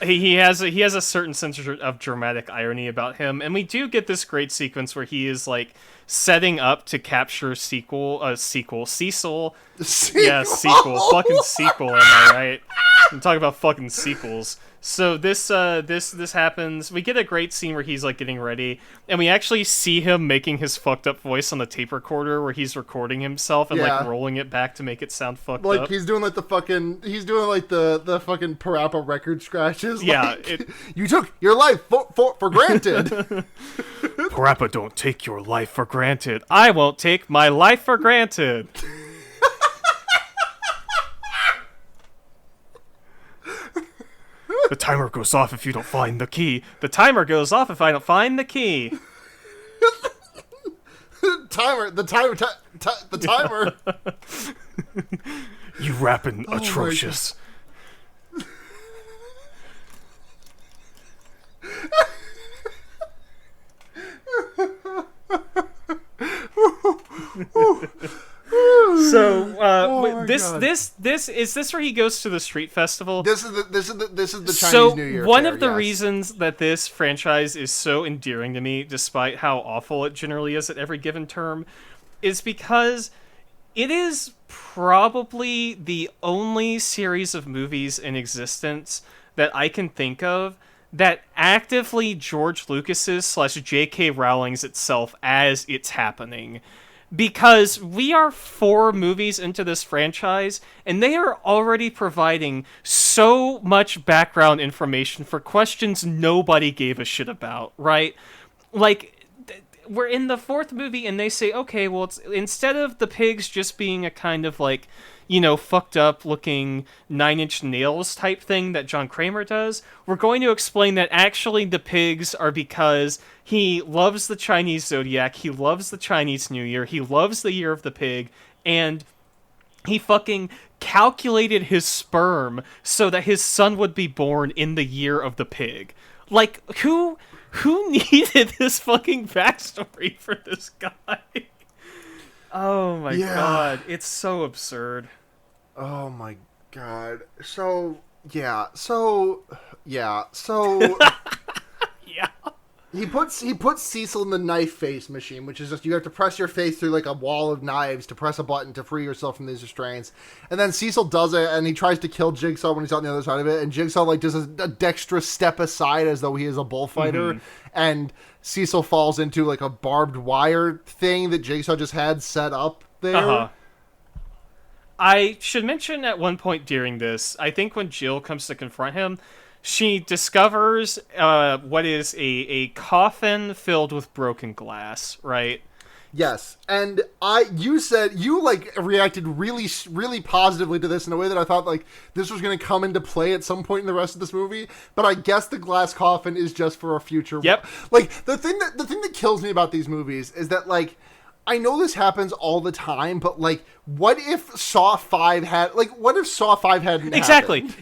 he has a certain sense of dramatic irony about him, and we do get this great sequence where he is like setting up to capture Cecil. Sequel. Yeah, sequel. Fucking sequel, am I right? I'm talking about fucking sequels. So this happens. We get a great scene where he's like getting ready, and we actually see him making his fucked up voice on the tape recorder, where he's recording himself and like rolling it back to make it sound fucked up. Like he's doing like the fucking fucking Parappa record scratches. Yeah, like, you took your life for granted. Parappa, don't take your life for granted. I won't take my life for granted. The timer goes off if you don't find the key. The timer goes off if I don't find the key. The timer. You rapping atrocious. So this is this where he goes to the street festival? This is the So Chinese New Year. one fair, of the yes. reasons that this franchise is so endearing to me, despite how awful it generally is at every given term, is because it is probably the only series of movies in existence that I can think of that actively George Lucas's / J.K. Rowling's itself as it's happening. Because we are 4 movies into this franchise, and they are already providing so much background information for questions nobody gave a shit about, right? Like, we're in the 4th movie, and they say, okay, well, it's instead of the pigs just being a kind of, like, you know, fucked up looking 9-inch nails type thing that John Kramer does, we're going to explain that actually the pigs are because he loves the Chinese zodiac, he loves the Chinese New Year, he loves the year of the pig, and he fucking calculated his sperm so that his son would be born in the year of the pig. Like, who needed this fucking backstory for this guy? Oh my god, it's so absurd. Oh my god. So yeah. Yeah. He puts Cecil in the knife face machine, which is just you have to press your face through like a wall of knives to press a button to free yourself from these restraints. And then Cecil does it, and he tries to kill Jigsaw when he's on the other side of it, and Jigsaw like does a dexterous step aside as though he is a bullfighter, and Cecil falls into like a barbed wire thing that Jigsaw just had set up there. Uh-huh. I should mention at one point during this, I think when Jill comes to confront him, she discovers what is a coffin filled with broken glass, right? Yes, and you said you like reacted really, really positively to this in a way that I thought like this was going to come into play at some point in the rest of this movie. But I guess the glass coffin is just for a future. Yep. Like the thing that kills me about these movies is that like I know this happens all the time, but like, what if Saw 5 hadn't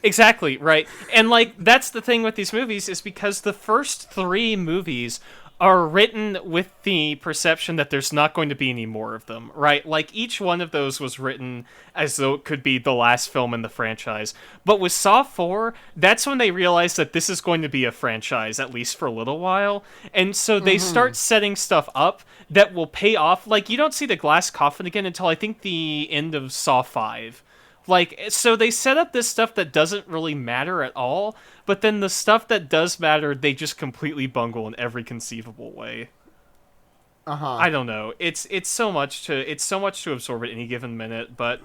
Exactly, right. And like, that's the thing with these movies is because the first 3 movies are written with the perception that there's not going to be any more of them, right? Like, each one of those was written as though it could be the last film in the franchise. But with Saw 4, that's when they realized that this is going to be a franchise, at least for a little while. And so they start setting stuff up that will pay off. Like, you don't see the glass coffin again until I think the end of Saw 5. Like, so they set up this stuff that doesn't really matter at all, but then the stuff that does matter, they just completely bungle in every conceivable way. I don't know. It's so much to absorb at any given minute, but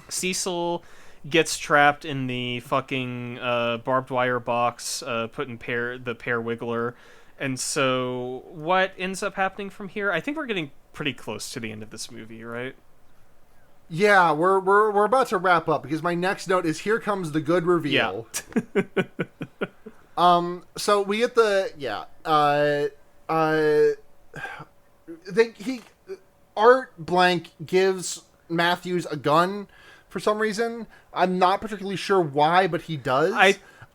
Cecil gets trapped in the fucking barbed wire box, put in the pear wiggler, and so what ends up happening from here? I think we're getting pretty close to the end of this movie, right? Yeah, we're about to wrap up because my next note is here comes the good reveal. Yeah. So we get Art Blank gives Matthews a gun for some reason. I'm not particularly sure why, but he does.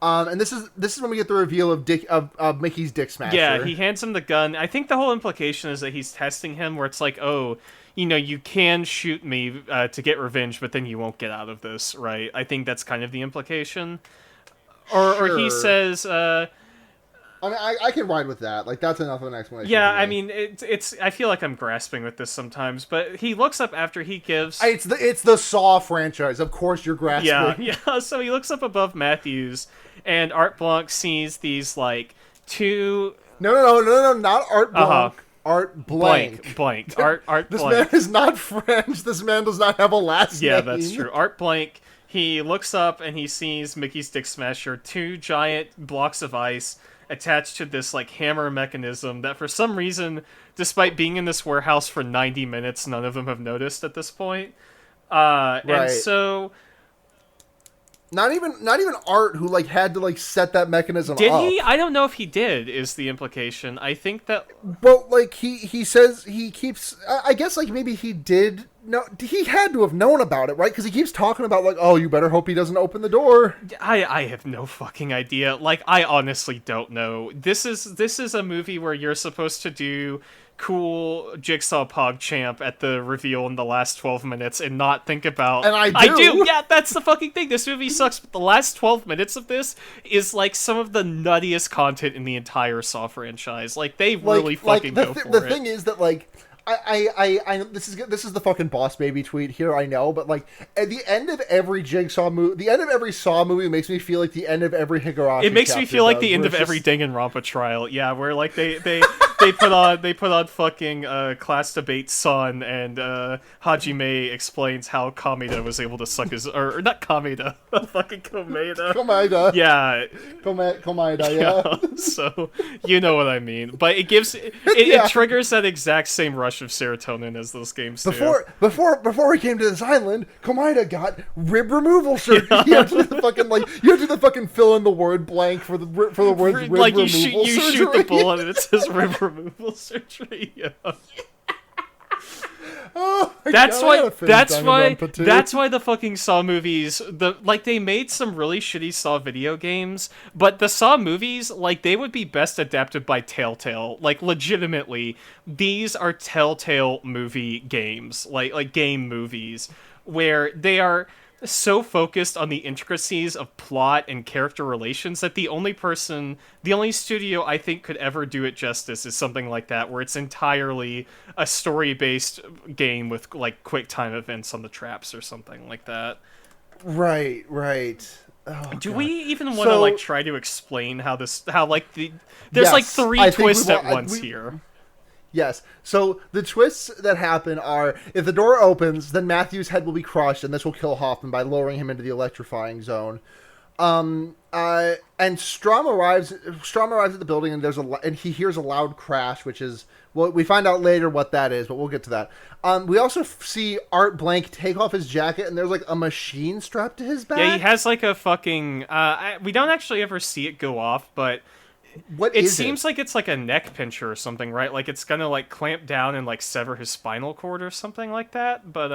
And this is when we get the reveal of Mickey's Dick Smasher. Yeah, he hands him the gun. I think the whole implication is that he's testing him, where it's like, oh, you know, you can shoot me to get revenge, but then you won't get out of this, right? I think that's kind of the implication. Or he says, I mean, I can ride with that. Like, that's enough of an explanation. Yeah, for me. I mean, it's. I feel like I'm grasping with this sometimes, but he looks up after he gives. It's the Saw franchise. Of course, you're grasping. Yeah, yeah. So he looks up above Matthews, and Art Blanc sees these like two. No, not Art Blanc. Uh-huh. Art Blank. Blank. Art This Blanc. man is not French. This man does not have a last name. Yeah, that's true. Art Blank. He looks up and he sees Mickey's Dick Smasher, two giant blocks of ice attached to this like hammer mechanism that for some reason, despite being in this warehouse for 90 minutes, none of them have noticed at this point. And so not even Art, who like had to like set that mechanism did up. he? I don't know if he did, is the implication. I think that Well, like he says he keeps. I guess like maybe he did. No, he had to have known about it, right? Because he keeps talking about like, oh, you better hope he doesn't open the door. I have no fucking idea. Like, I honestly don't know. This is a movie where you're supposed to do cool Jigsaw PogChamp at the reveal in the last 12 minutes and not think about... And I do! Yeah, that's the fucking thing. This movie sucks, but the last 12 minutes of this is, like, some of the nuttiest content in the entire Saw franchise. Like, they really fucking go for it. The thing is that, like... I this is the fucking Boss Baby tweet here, I know, but like at the end of every Jigsaw movie, the end of every Saw movie makes me feel like the end of every Higurashi. It makes me feel like the end of just... every Danganronpa trial. Yeah, where like they put on fucking class debate Son, and Hajime explains how Kameda was able to suck his or not Kameda, fucking Komeda. Yeah. Komeda, yeah. So you know what I mean, but it gives it triggers that exact same rush of serotonin as those games do. Before we came to this island, Komeda got rib removal surgery. Yeah. You have to do the fucking fill in the word blank for the words rib like removal surgery. You shoot the bullet and it says rib removal surgery. Yeah. Oh, that's why the fucking Saw movies, they made some really shitty Saw video games, but the Saw movies, like, they would be best adapted by Telltale. Like, legitimately, these are Telltale movie games, like game movies, where they are so focused on the intricacies of plot and character relations that the only studio I think could ever do it justice is something like that, where it's entirely a story-based game with like quick time events on the traps or something like that. Right. Oh, do God. we even want to like try to explain there's like three twists at once here? Yes. So the twists that happen are, if the door opens, then Matthew's head will be crushed, and this will kill Hoffman by lowering him into the electrifying zone. And Strom arrives at the building, and he hears a loud crash, which is, well, we find out later what that is, but we'll get to that. We also see Art Blank take off his jacket, and there's like a machine strapped to his back. Yeah, he has like a fucking. We don't actually ever see it go off, but. It seems like it's like a neck pincher or something, right? Like it's gonna like clamp down and like sever his spinal cord or something like that. But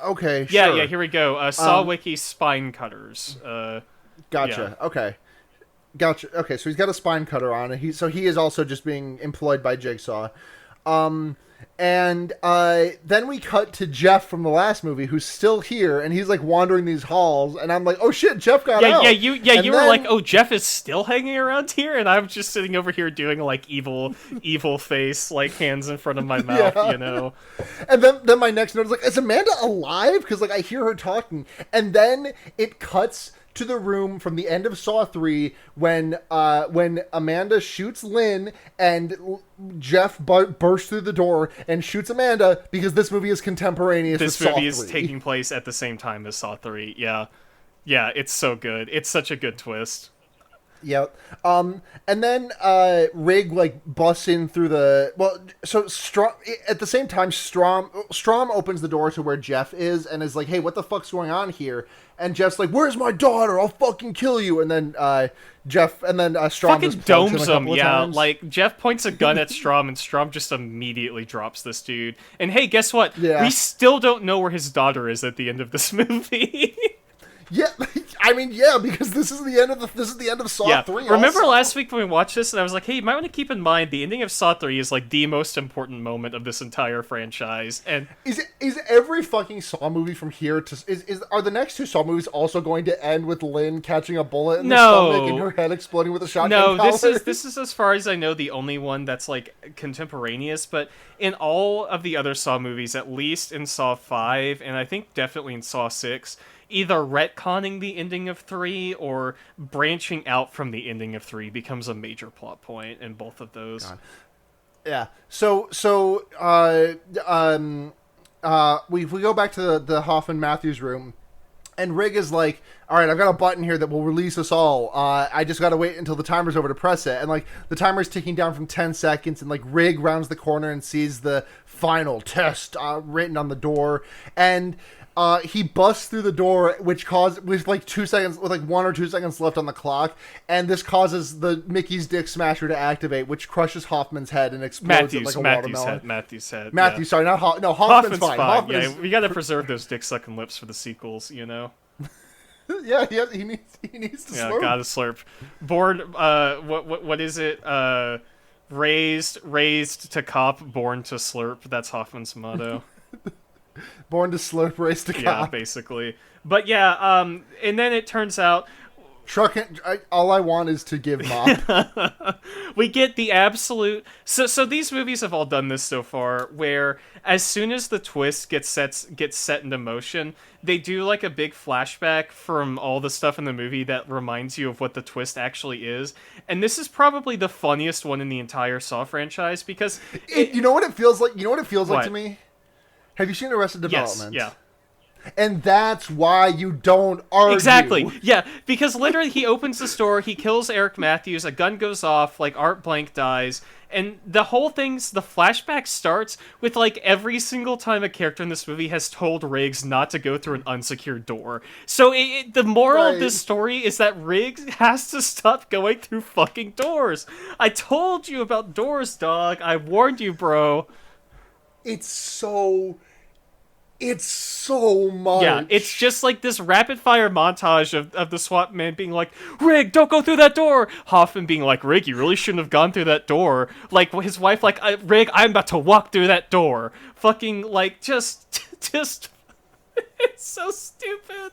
okay, yeah, sure. Yeah. Here we go. Saw Wiki spine cutters. Gotcha. Yeah. Okay, gotcha. Okay, so he's got a spine cutter on, and he is also just being employed by Jigsaw. And then we cut to Jeff from the last movie, who's still here, and he's like wandering these halls, and I'm like, oh shit, Jeff got out. You were like, oh, Jeff is still hanging around here, and I'm just sitting over here doing like evil face, like hands in front of my mouth, you know. And then my next note is like, is Amanda alive? Because like I hear her talking, and then it cuts to the room from the end of Saw 3 when Amanda shoots Lynn and Jeff bursts through the door and shoots Amanda, because this movie is contemporaneous with Saw 3. This movie is taking place at the same time as Saw 3. Yeah, it's so good. It's such a good twist. Yep. And then Rig like busts in through so Strom, at the same time Strom opens the door to where Jeff is and is like, hey, what the fuck's going on here? And Jeff's like, where's my daughter? I'll fucking kill you. And then Strom fucking just domes him. Yeah, times. Like Jeff points a gun at Strom, and Strom just immediately drops this dude. And hey, guess what? Yeah. We still don't know where his daughter is at the end of this movie. Yeah, I mean, yeah, because this is the end of Saw 3. Remember also. last week when we watched this and I was like, hey, you might want to keep in mind the ending of Saw 3 is like the most important moment of this entire franchise. And Is every fucking Saw movie from here to are the next two Saw movies also going to end with Lynn catching a bullet in the stomach and her head exploding with a shotgun no, collar? this is as far as I know the only one that's like contemporaneous, but in all of the other Saw movies, at least in Saw 5 and I think definitely in Saw 6, either retconning the ending of 3 or branching out from the ending of 3 becomes a major plot point in both of those. God. Yeah. We go back to the Hoffman Matthews room, and Rig is like, all right, I've got a button here that will release us all. I just got to wait until the timer's over to press it. And like the timer's ticking down from 10 seconds, and like Rig rounds the corner and sees the final test written on the door. And he busts through the door, with like 2 seconds, with like 1 or 2 seconds left on the clock, and this causes the Mickey's Dick Smasher to activate, which crushes Hoffman's head and explodes it like a watermelon. Matthews' head. Matthew, sorry, not Hoffman's fine. Yeah, we gotta preserve those dick sucking lips for the sequels, you know. Yeah, he needs to slurp. Yeah, gotta slurp. Born, what is it? Raised to cop, born to slurp. That's Hoffman's motto. Born to slurp, raised to cop. Yeah, basically. But yeah, and then it turns out all I want is to give mop. we get the absolute. So these movies have all done this so far, where as soon as the twist gets set into motion, they do like a big flashback from all the stuff in the movie that reminds you of what the twist actually is. And this is probably the funniest one in the entire Saw franchise because you know what it feels like. You know what it feels like What? to me. Have you seen Arrested Development? Yes, yeah. And that's why you don't argue. Exactly. Yeah, because literally he opens the store, he kills Eric Matthews, a gun goes off, like Art Blank dies, and the whole the flashback starts with like every single time a character in this movie has told Riggs not to go through an unsecured door. So the moral of this story is that Riggs has to stop going through fucking doors. I told you about doors, dog. I warned you, bro. It's so much. Yeah, it's just like this rapid fire montage of the SWAT man being like, Rig, don't go through that door. Hoffman being like, Rig, you really shouldn't have gone through that door. Like his wife, like, Rig, I'm about to walk through that door. Fucking like just it's so stupid.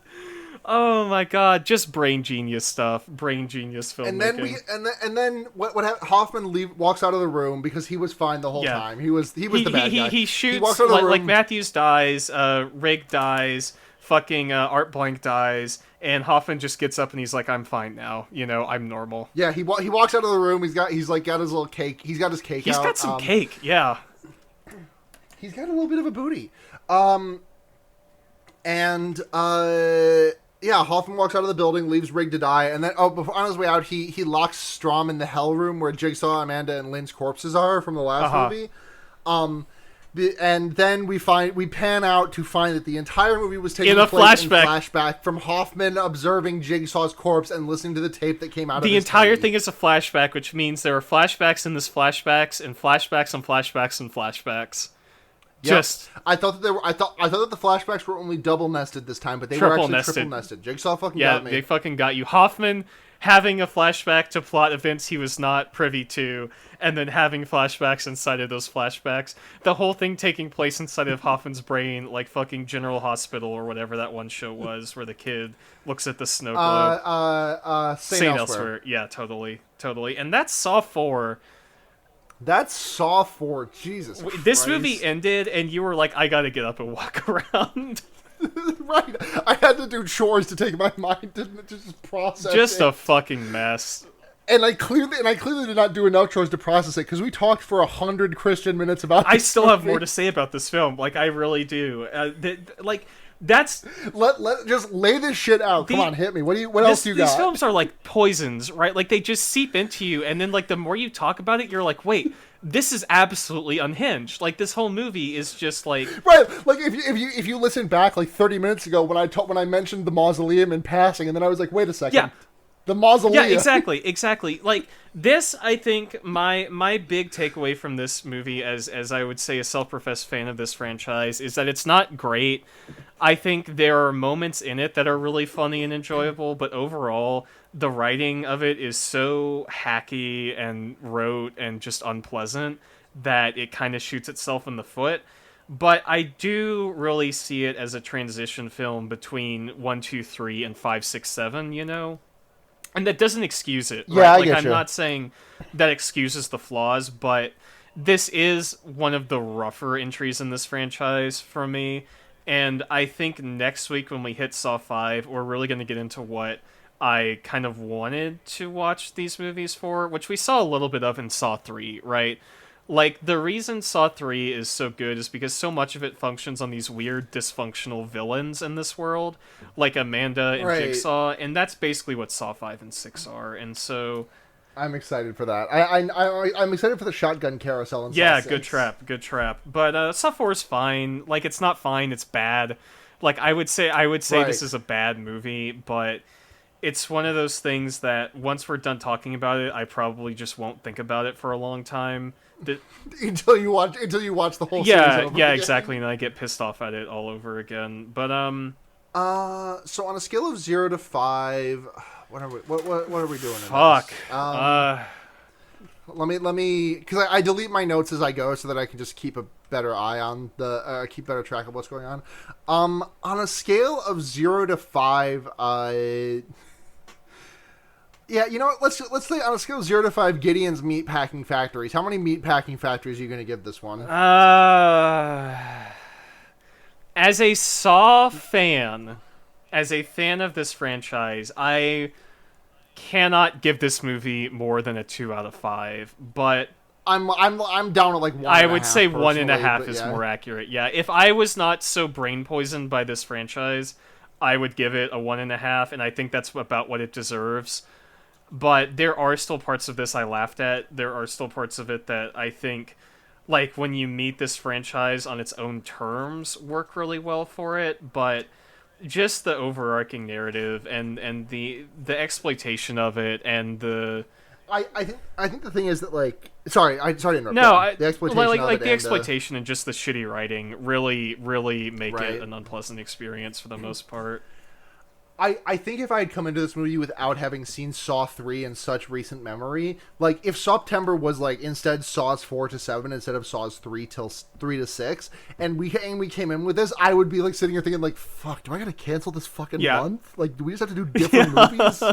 Oh my god, just brain genius stuff. Brain genius filmmaking. And then what happened? Hoffman walks out of the room because he was fine the whole time. He was the bad guy. He shoots, he walks out of the room. Like Matthews dies, Rig dies, fucking Art Blank dies, and Hoffman just gets up and he's like, I'm fine now. You know, I'm normal. Yeah, he walks out of the room. He's got his little cake. He's got his cake He's out. got some cake, yeah. He's got a little bit of a booty. Yeah, Hoffman walks out of the building, leaves Rig to die, and then on his way out, he locks Strom in the hell room where Jigsaw, Amanda, and Lynn's corpses are from the last movie. And then we pan out to find that the entire movie was taking place in flashback from Hoffman observing Jigsaw's corpse and listening to the tape that came out of his The entire TV. thing is a flashback, which means there are flashbacks in this flashbacks and flashbacks and flashbacks and flashbacks. Yep. Just I thought that the flashbacks were only double nested this time, but they were actually triple nested. Jigsaw fucking got me. They fucking got you. Hoffman having a flashback to plot events he was not privy to, and then having flashbacks inside of those flashbacks. The whole thing taking place inside of Hoffman's brain, like fucking General Hospital or whatever that one show was, where the kid looks at the snow globe. Saint Elsewhere. Yeah, totally. And that's Saw 4. That's Saw 4. Jesus This Christ. movie ended, and you were like, I gotta get up and walk around. Right. I had to do chores to take my mind to just process Just it. a fucking mess. And I clearly did not do enough chores to process it, because we talked for 100 Christian minutes about I this still movie. have more to say about this film. Like, I really do. That's... Just lay this shit out. Come on, hit me. What else do you got? These films are like poisons, right? Like, they just seep into you, and then, like, the more you talk about it, you're like, wait, this is absolutely unhinged. Like, this whole movie is just like... Right, like, if you listen back, like, 30 minutes ago, when I mentioned the mausoleum in passing, and then I was like, wait a second. Yeah. The mausoleum. Yeah, exactly. Like this, I think my big takeaway from this movie, as I would say a self-professed fan of this franchise, is that it's not great. I think there are moments in it that are really funny and enjoyable, but overall, the writing of it is so hacky and rote and just unpleasant that it kind of shoots itself in the foot. But I do really see it as a transition film between 1, 2, 3, and 5, 6, 7. You know. And that doesn't excuse it, Yeah, right? I Like, get I'm you. not saying that excuses the flaws, but this is one of the rougher entries in this franchise for me. And I think next week when we hit Saw 5, we're really going to get into what I kind of wanted to watch these movies for, which we saw a little bit of in Saw 3, right? Like, the reason Saw 3 is so good is because so much of it functions on these weird dysfunctional villains in this world, like Amanda and Right. Jigsaw, and that's basically what Saw 5 and 6 are. And so, I'm excited for that. I'm excited for the shotgun carousel and yeah, Saw good 6. trap. But Saw 4 is fine. Like, it's not fine, it's bad. Like, I would say this Right. is a bad movie, but it's one of those things that once we're done talking about it, I probably just won't think about it for a long time. The, until you watch the whole series yeah, over yeah, again. exactly, and I get pissed off at it all over again. But So on a scale of 0 to 5, what are we doing? In fuck. This? Let me because I delete my notes as I go so that I can just keep a better eye on the keep better track of what's going on. On a scale of 0 to 5, yeah, you know what? Let's say on a scale of 0 to 5, Gideon's meatpacking factories. How many meatpacking factories are you going to give this one? As a Saw fan, as a fan of this franchise, I cannot give this movie more than a 2 out of 5. But I'm down at like 1. I would say personally, 1.5 but is yeah. more accurate. Yeah, if I was not so brain poisoned by this franchise, I would give it a 1.5, and I think that's about what it deserves. But there are still parts of this I laughed at. There are still parts of it that I think, like, when you meet this franchise on its own terms, work really well for it. But just the overarching narrative and the exploitation of it and the I think the thing is that like sorry to interrupt. no, the exploitation like of it the and, exploitation and just the shitty writing really make Right. it an unpleasant experience for the most part. I think if I had come into this movie without having seen Saw 3 in such recent memory, like if September was like instead Saws 4 to 7 instead of Saws 3 to 6, and we came in with this, I would be like sitting here thinking like, fuck, do I gotta cancel this fucking Yeah. month? Like, do we just have to do different movies?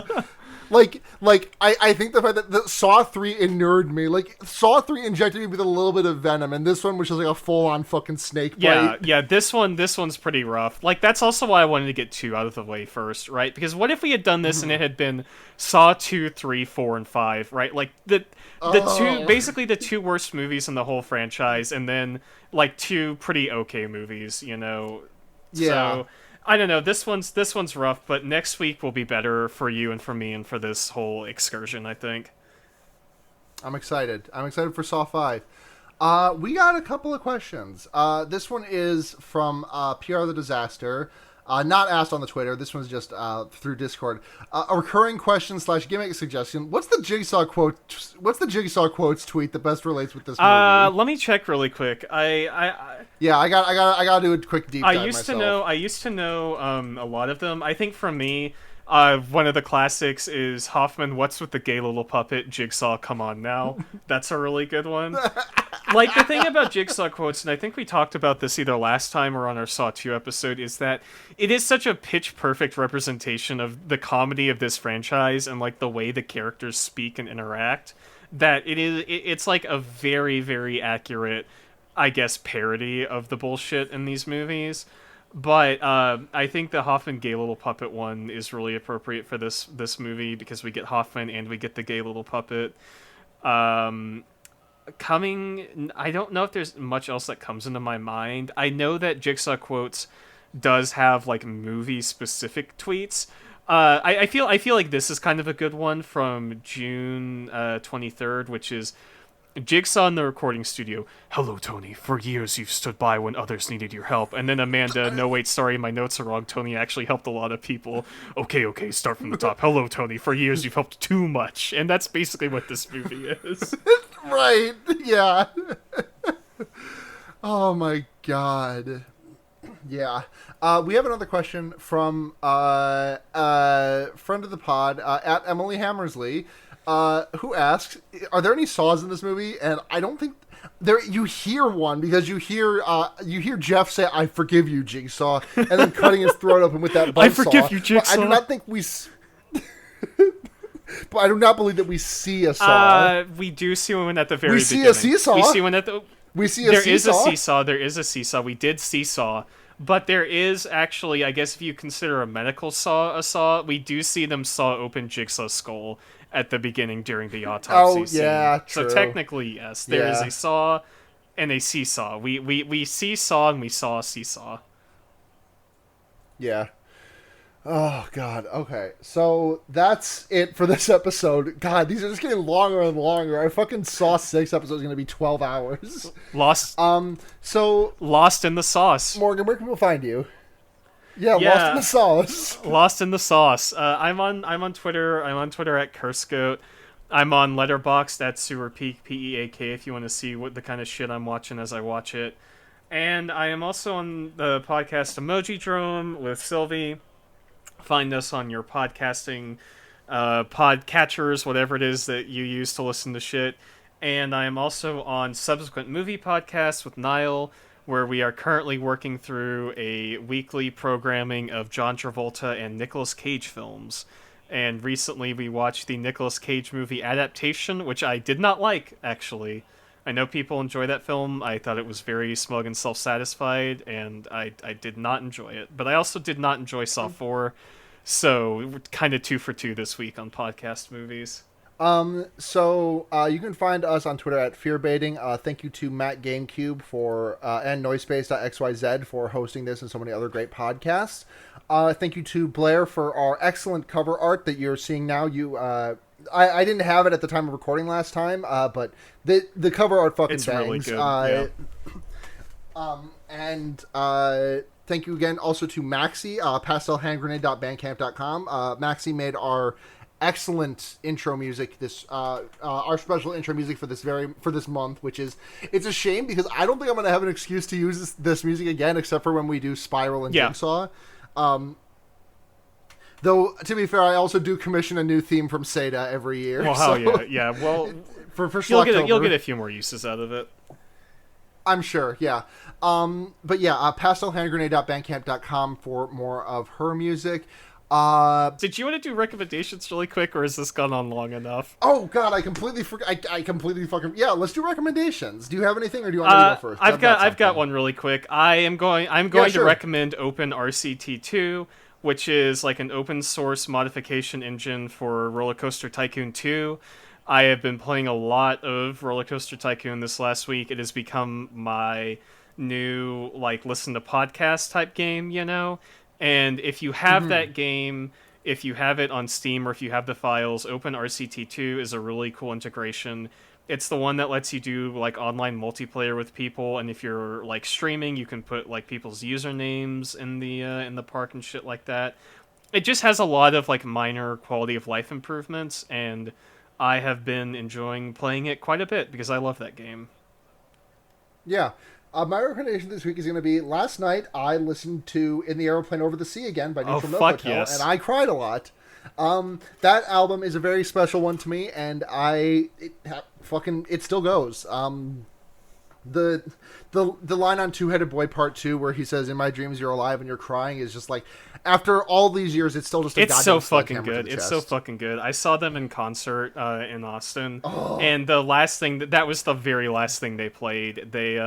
I think the fact that the Saw 3 inured me, like Saw 3 injected me with a little bit of venom, and this one was just like a full on fucking snake bite. Yeah, this one's pretty rough. Like, that's also why I wanted to get 2 out of the way first, right? Because what if we had done this and it had been Saw 2, 3, 4, and 5, right? Like the two, basically the 2 worst movies in the whole franchise, and then like 2 pretty okay movies, you know. Yeah. So I don't know. This one's rough, but next week will be better for you and for me and for this whole excursion, I think. I'm excited. I'm excited for Saw 5. We got a couple of questions. This one is from PR the Disaster. Not asked on the Twitter. This one's just through Discord. A recurring question / gimmick suggestion. What's the Jigsaw quotes tweet that best relates with this movie? Let me check really quick. Yeah, I got to do a quick deep dive I used to know a lot of them. I think for me, one of the classics is Hoffman, "What's with the gay little puppet?" Jigsaw, "Come on now." That's a really good one. Like, the thing about Jigsaw quotes, and I think we talked about this either last time or on our Saw 2 episode, is that it is such a pitch-perfect representation of the comedy of this franchise and, like, the way the characters speak and interact, that it's like a very, very accurate, I guess, parody of the bullshit in these movies. But I think the Hoffman gay little puppet one is really appropriate for this movie because we get Hoffman and we get the gay little puppet. I don't know if there's much else that comes into my mind. I know that Jigsaw quotes does have like movie specific tweets. I feel like this is kind of a good one from June 23rd, which is Jigsaw in the recording studio. Hello, Tony. For years you've stood by when others needed your help. And then Amanda, no wait, sorry, my notes are wrong. Tony actually helped a lot of people. Okay, start from the top. Hello, Tony. For years you've helped too much. And that's basically what this movie is. Right. Yeah. Oh my god. Yeah. We have another question from friend of the pod, at Emily Hammersley, who asks, are there any saws in this movie? And I don't think there. You hear one because you hear Jeff say, "I forgive you, Jigsaw," and then cutting his throat open with that buzzsaw. I forgive you, Jigsaw. But I do not think we. But I do not believe that we see a saw. We do see one at the very beginning. We see a seesaw. We see one at the. We see a There seesaw. is a seesaw. There is a seesaw. We did seesaw. But there is actually, I guess if you consider a medical saw a saw, we do see them saw open Jigsaw's skull at the beginning during the autopsy scene. Yeah, true. So technically, yes, there is a saw and a seesaw. We seesaw and we saw a seesaw. Yeah. Oh, God. Okay. So that's it for this episode. God, these are just getting longer and longer. Our fucking Saw 6 episode is going to be 12 hours. So... Lost in the sauce. Morgan, where can we find you? Yeah, Lost in the Sauce. Lost in the Sauce. I'm on Twitter. I'm on Twitter at CurseGoat. I'm on Letterboxd at SewerPeak, P-E-A-K, if you want to see what the kind of shit I'm watching as I watch it. And I am also on the podcast Emoji Drome with Sylvie. Find us on your podcasting podcatchers, whatever it is that you use to listen to shit. And I am also on Subsequent Movie Podcast with Niall, where we are currently working through a weekly programming of John Travolta and Nicolas Cage films. And recently we watched the Nicolas Cage movie adaptation, which I did not like, actually. I know people enjoy that film. I thought it was very smug and self-satisfied, and I did not enjoy it. But I also did not enjoy Saw 4, so we're kind of 2 for 2 this week on podcast movies. So you can find us on Twitter at FearBaiting. Thank you to Matt GameCube for and Noisepace.xyz for hosting this and so many other great podcasts. Thank you to Blair for our excellent cover art that you're seeing now. I didn't have it at the time of recording last time, but the cover art fucking it's bangs. Really good. Thank you again also to Maxi, pastelhandgrenade.bandcamp.com. Maxi made our excellent intro music, our special intro music for this month, which is, it's a shame because I don't think I'm going to have an excuse to use this music again except for when we do Spiral and Jigsaw. Though, to be fair, I also do commission a new theme from Seda every year. Well, so yeah. Well, for you'll get a few more uses out of it. I'm sure, yeah. But yeah, pastelhandgrenade.bandcamp.com for more of her music. Did you want to do recommendations really quick, or has this gone on long enough? Oh God, I completely forgot. I completely fucking let's do recommendations. Do you have anything, or do you want me to go first? I've got one really quick. I'm going to recommend Open RCT2, which is like an open source modification engine for Roller Coaster Tycoon 2. I have been playing a lot of Roller Coaster Tycoon this last week. It has become my new listen to podcast type game, you know. And if you have that game, if you have it on Steam or if you have the files, OpenRCT2 is a really cool integration. It's the one that lets you do online multiplayer with people, and if you're streaming, you can put people's usernames in the park and shit like that. It just has a lot of minor quality of life improvements, and I have been enjoying playing it quite a bit because I love that game. Yeah. My recommendation this week is going to be, last night I listened to In the Aeroplane Over the Sea again by Neutral Milk Hotel, yes. and I cried a lot. That album is a very special one to me, and it still goes. The line on Two-Headed Boy Part 2 where he says, "In my dreams you're alive and you're crying," is just after all these years, it's still just it's so fucking good. It's so fucking good. I saw them in concert in Austin, and the last thing that was the very last thing they played. They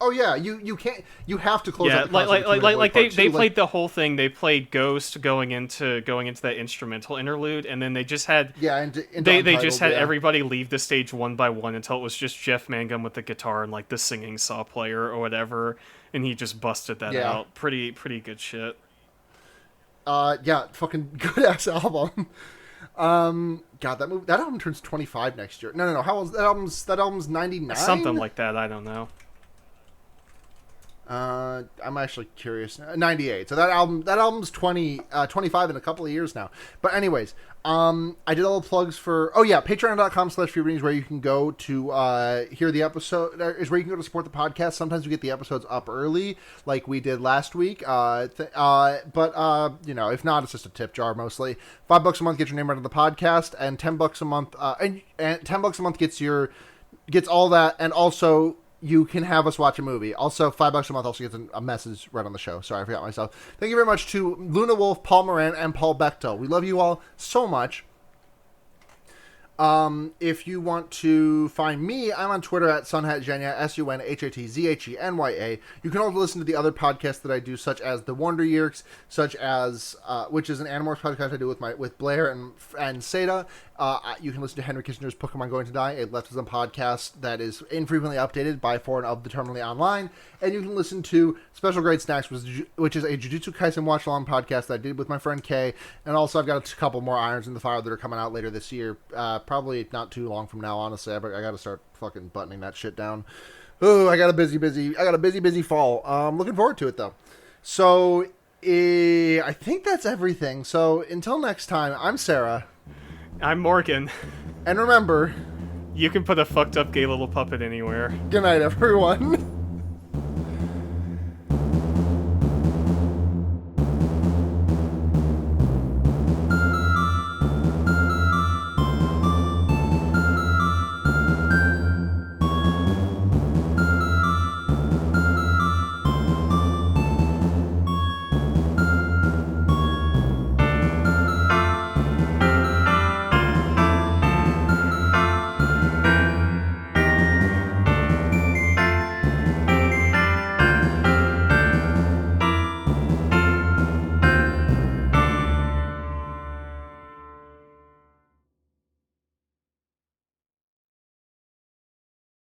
Oh yeah, you can't. You have to close. Yeah, out the they played the whole thing. They played Ghost going into that instrumental interlude, and then they just had they just had everybody leave the stage one by one until it was just Jeff Mangum with the guitar and the singing saw player or whatever, and he just busted that out. Pretty good shit. Yeah, fucking good ass album. God, that album turns 25 next year. No. How old is that album's 99? Something like that. I don't know. I'm actually curious. 98. So that album's 25 in a couple of years now. But anyways, I did all the plugs for. Oh yeah, Patreon.com/freereadings, where you can go to hear the episode. Is where you can go to support the podcast. Sometimes we get the episodes up early, like we did last week. But you know, if not, it's just a tip jar mostly. $5 a month gets your name right on the podcast, and $10 a month. And $10 a month gets all that, and also you can have us watch a movie. Also, $5 a month also gets a message right on the show. Sorry, I forgot myself. Thank you very much to Luna Wolf, Paul Moran, and Paul Bechtel. We love you all so much. If you want to find me, I'm on Twitter at SunhatZhenya, SUNHATZHENYA. You can also listen to the other podcasts that I do, such as The Wonder Years, such as, which is an Animorphs podcast I do with Blair and Seda. You can listen to Henry Kissinger's Pokemon Going to Die, a leftism podcast that is infrequently updated by for and of the Terminally Online. And you can listen to Special Grade Snacks, which is a Jujutsu Kaisen watch-along podcast that I did with my friend Kay. And also I've got a couple more irons in the fire that are coming out later this year. Probably not too long from now, honestly. I got to start fucking buttoning that shit down. Oh, I got a busy fall. Looking forward to it, though. So, I think that's everything. So, until next time, I'm Sarah. I'm Morgan. And remember, You can put a fucked up gay little puppet anywhere. good night, everyone.